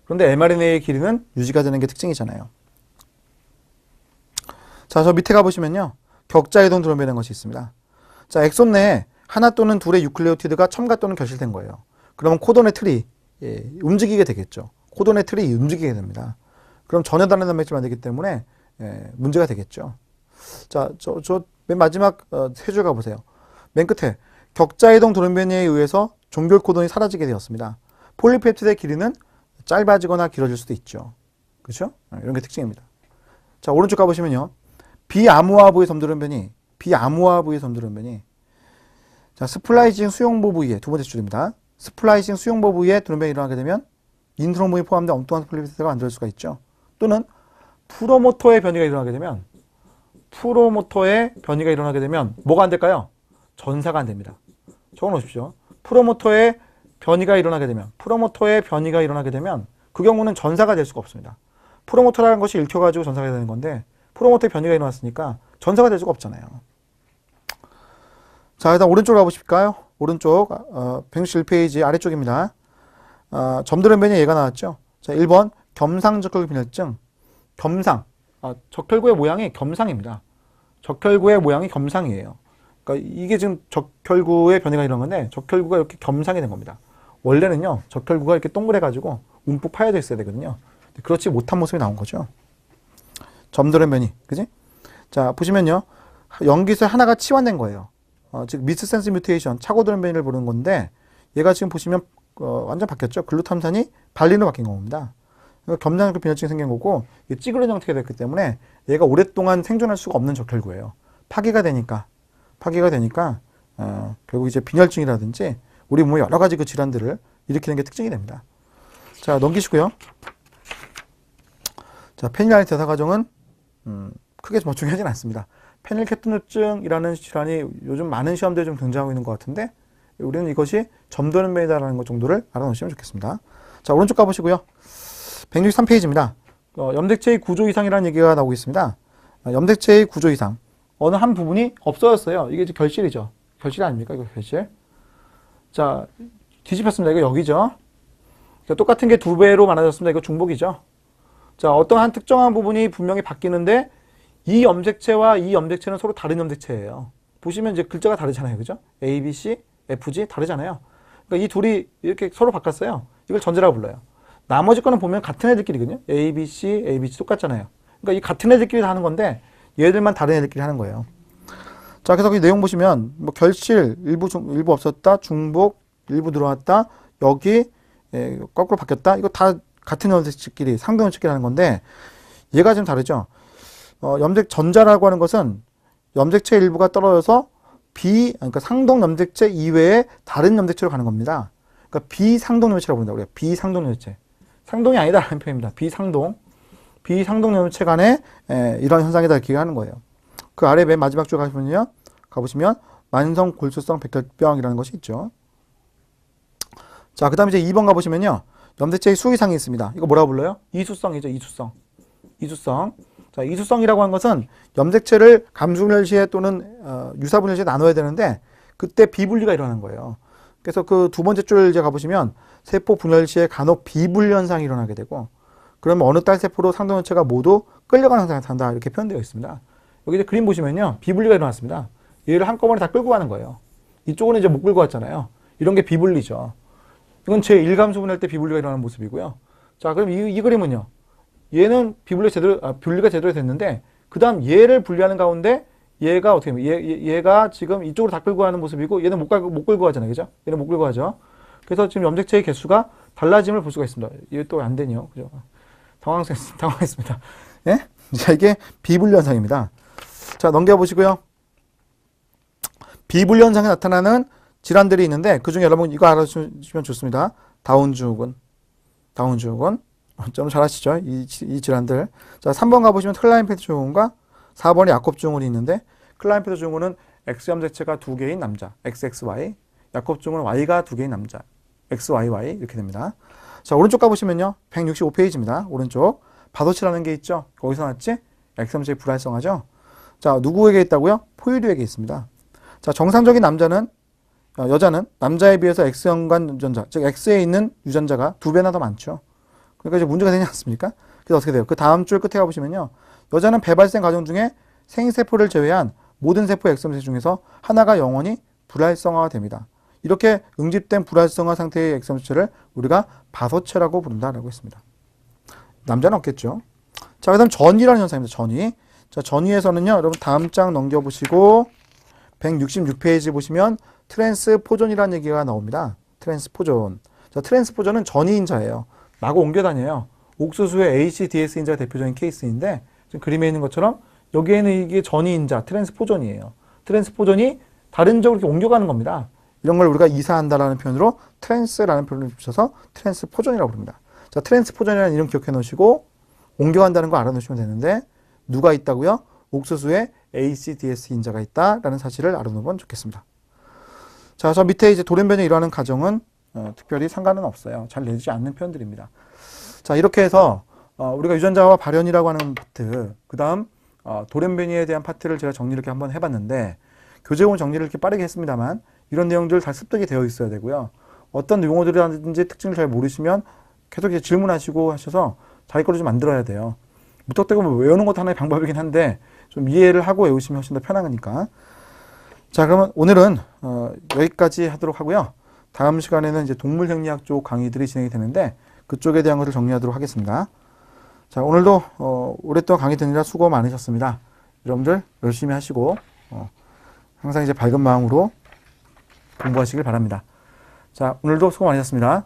그런데 mRNA의 길이는 유지가 되는 게 특징이잖아요. 자, 저 밑에 가보시면요. 격자이동 돌연변이라는 것이 있습니다. 자, 엑손 내에 하나 또는 둘의 유클레오티드가 첨가 또는 결실된 거예요. 그러면 코돈의 틀이 움직이게 되겠죠. 코돈의 틀이 움직이게 됩니다. 그럼 전혀 다른 단백질 만들기 때문에 문제가 되겠죠. 자, 저 맨 마지막 세 줄 가보세요. 맨 끝에 격자이동 돌연변이에 의해서 종결 코돈이 사라지게 되었습니다. 폴리펩티드의 길이는 짧아지거나 길어질 수도 있죠. 그렇죠? 이런 게 특징입니다. 자, 오른쪽 가보시면요. 비아무아 부의 섬돌연변이, 비아무아 부의 섬돌연변이. 자, 스플라이싱 수용보 부위에 두 번째 줄입니다. 스플라이싱 수용보 부위에 돌연변이 일어나게 되면 인트로본이 포함된 엉뚱한 폴리펩티드가 만들 수가 있죠. 또는 프로모터의 변이가 일어나게 되면 뭐가 안 될까요? 전사가 안 됩니다. 적어 놓으십시오. 프로모터의 변이가 일어나게 되면 그 경우는 전사가 될 수가 없습니다. 프로모터라는 것이 읽혀가지고 전사가 되는 건데 프로모터의 변이가 일어났으니까 전사가 될 수가 없잖아요. 자, 일단 오른쪽으로 가보실까요? 오른쪽 161페이지 아래쪽입니다. 점돌연변이 얘가 나왔죠. 자, 1번 겸상적혈구 빈혈증. 겸상. 적혈구의 모양이 겸상입니다. 적혈구의 모양이 겸상이에요. 그러니까 이게 지금 적혈구의 변이가 이런 건데 적혈구가 이렇게 겸상이 된 겁니다. 원래는요 적혈구가 이렇게 동그래가지고 움푹 파여져 있어야 되거든요. 그렇지 못한 모습이 나온 거죠. 점도된 변이, 그지? 자 보시면요 염기수의 하나가 치환된 거예요. 즉 미스센스 뮤테이션, 차고도는 변이를 보는 건데 얘가 지금 보시면 완전 바뀌었죠. 글루탐산이 발린으로 바뀐 겁니다. 겸상적 빈혈증이 생긴 거고 찌그러진 형태가 됐기 때문에 얘가 오랫동안 생존할 수가 없는 적혈구예요. 파기가 되니까 결국 이제 빈혈증이라든지 우리 몸의 여러 가지 그 질환들을 일으키는 게 특징이 됩니다. 자 넘기시고요. 자 페닐알린 대사 과정은 크게 뭐 중요하진 않습니다. 페닐케토누증이라는 질환이 요즘 많은 시험들에 좀 등장하고 있는 것 같은데 우리는 이것이 점도는 변이다라는 것 정도를 알아놓으시면 좋겠습니다. 자 오른쪽 가보시고요. 163페이지입니다. 염색체의 구조 이상이라는 얘기가 나오고 있습니다. 염색체의 구조 이상. 어느 한 부분이 없어졌어요. 이게 이제 결실이죠. 결실 아닙니까? 이거 결실. 자, 뒤집혔습니다. 이거 여기죠. 똑같은 게 두 배로 많아졌습니다. 이거 중복이죠. 자, 어떤 한 특정한 부분이 분명히 바뀌는데 이 염색체와 이 염색체는 서로 다른 염색체예요. 보시면 이제 글자가 다르잖아요. 그죠? A, B, C, F, G 다르잖아요. 그러니까 이 둘이 이렇게 서로 바꿨어요. 이걸 전제라고 불러요. 나머지 거는 보면 같은 애들끼리거든요. A, B, C, A, B, C 똑같잖아요. 그러니까 이 같은 애들끼리 하는 건데 얘들만 다른 애들끼리 하는 거예요. 자, 그래서 그 내용 보시면 뭐 결실 일부 없었다, 중복 일부 들어왔다, 여기 거꾸로 바뀌었다. 이거 다 같은 염색체끼리 상등 염색끼리 하는 건데 얘가 좀 다르죠. 염색 전자라고 하는 것은 염색체 일부가 떨어져서 그러니까 상동 염색체 이외에 다른 염색체로 가는 겁니다. 그러니까 비상동 염색체라고 부른다. 우리가 비상동 염색체. 상동이 아니다라는 표현입니다. 비상동 염색체 간에 이런 현상이다 기하는 거예요. 그 아래 맨 마지막 줄 가보시면 만성 골수성 백혈병이라는 것이 있죠. 자, 그 다음에 이제 2번 가보시면요. 염색체의 수 이상이 있습니다. 이거 뭐라고 불러요? 이수성이죠. 이수성. 자, 이수성이라고 하는 것은 염색체를 감수분열시에 또는 유사분열시에 나눠야 되는데 그때 비분리가 일어나는 거예요. 그래서 그 두 번째 줄 이제 가보시면 세포 분열 시에 간혹 비분리 현상이 일어나게 되고 그러면 어느 딸 세포로 상동 전체가 모두 끌려가는 현상이 나타난다 이렇게 표현되어 있습니다. 여기 이제 그림 보시면요. 비분리가 일어났습니다. 얘를 한꺼번에 다 끌고 가는 거예요. 이쪽은 이제 못 끌고 왔잖아요. 이런 게 비분리죠. 이건 제1감수 분할 때 비분리가 일어나는 모습이고요. 자, 그럼 이 그림은요. 얘는 분리가 제대로 됐는데 그 다음 얘를 분리하는 가운데 얘가 어떻게 하면 얘가 지금 이쪽으로 다 끌고 가는 모습이고 얘는 못 끌고 가잖아요. 그죠? 얘는 못 끌고 가죠. 그래서 지금 염색체의 개수가 달라짐을 볼 수가 있습니다. 이게 또 안 되네요. 그죠? 당황했습니다. 예? 자, 이게 비분리 현상입니다. 자, 넘겨보시고요. 비분리 현상이 나타나는 질환들이 있는데 그 중에 여러분 이거 알아주시면 좋습니다. 다운증후군. 좀 잘 아시죠? 이 질환들. 자, 3번 가보시면 클라인페트 증후군과 4번에 야콥 증후군이 있는데 클라인페트 증후군은 X 염색체가 2개인 남자, XXY. 야콥 증후군은 Y가 2개인 남자, XYY 이렇게 됩니다. 자, 오른쪽 가보시면요. 165페이지입니다. 오른쪽. 바도치라는 게 있죠. 거기서 나왔지? X 염색체 불활성화죠. 자, 누구에게 있다고요? 포유류에게 있습니다. 자, 정상적인 여자는 남자에 비해서 X형관 유전자, 즉 X에 있는 유전자가 2배나 더 많죠. 그러니까 이제 문제가 되지 않습니까? 그래서 어떻게 돼요? 그 다음 줄 끝에 가보시면요. 여자는 배발생 과정 중에 생세포를 제외한 모든 세포 X염색 중에서 하나가 영원히 불활성화가 됩니다. 이렇게 응집된 불활성화 상태의 X염색체를 우리가 바소체라고 부른다라고 했습니다. 남자는 없겠죠. 자, 그 다음 전이라는 현상입니다. 전이. 자, 전이에서는요. 여러분 다음 장 넘겨보시고 166페이지 보시면 트랜스포존이라는 얘기가 나옵니다. 트랜스포존. 자, 트랜스포존은 전이인자예요. 마구 옮겨 다녀요. 옥수수의 ACDS 인자가 대표적인 케이스인데 지금 그림에 있는 것처럼 여기에는 이게 전이인자, 트랜스포존이에요. 트랜스포존이 다른 쪽으로 이렇게 옮겨가는 겁니다. 이런 걸 우리가 이사한다라는 표현으로 트랜스라는 표현을 붙여서 트랜스포존이라고 부릅니다. 자, 트랜스포존이라는 이름 기억해 놓으시고 옮겨간다는 거 알아놓으시면 되는데 누가 있다고요? 옥수수에 ACDS 인자가 있다라는 사실을 알아놓으면 좋겠습니다. 자, 저 밑에 이제 돌연변이 일어나는 과정은 특별히 상관은 없어요. 잘 내주지 않는 표현들입니다. 자, 이렇게 해서 우리가 유전자와 발현이라고 하는 파트, 그 다음 돌연변이에 대한 파트를 제가 정리를 이렇게 한번 해봤는데 교재본 정리를 이렇게 빠르게 했습니다만 이런 내용들 다 습득이 되어 있어야 되고요. 어떤 용어들이라든지 특징을 잘 모르시면 계속 이제 질문하시고 하셔서 자기 거를 좀 만들어야 돼요. 무턱대고 뭐 외우는 것도 하나의 방법이긴 한데 좀 이해를 하고 외우시면 훨씬 더 편하니까. 자, 그러면 오늘은 여기까지 하도록 하고요. 다음 시간에는 이제 동물생리학 쪽 강의들이 진행이 되는데 그쪽에 대한 것을 정리하도록 하겠습니다. 자, 오늘도 오랫동안 강의 듣느라 수고 많으셨습니다. 여러분들 열심히 하시고 항상 이제 밝은 마음으로 공부하시길 바랍니다. 자, 오늘도 수고 많으셨습니다.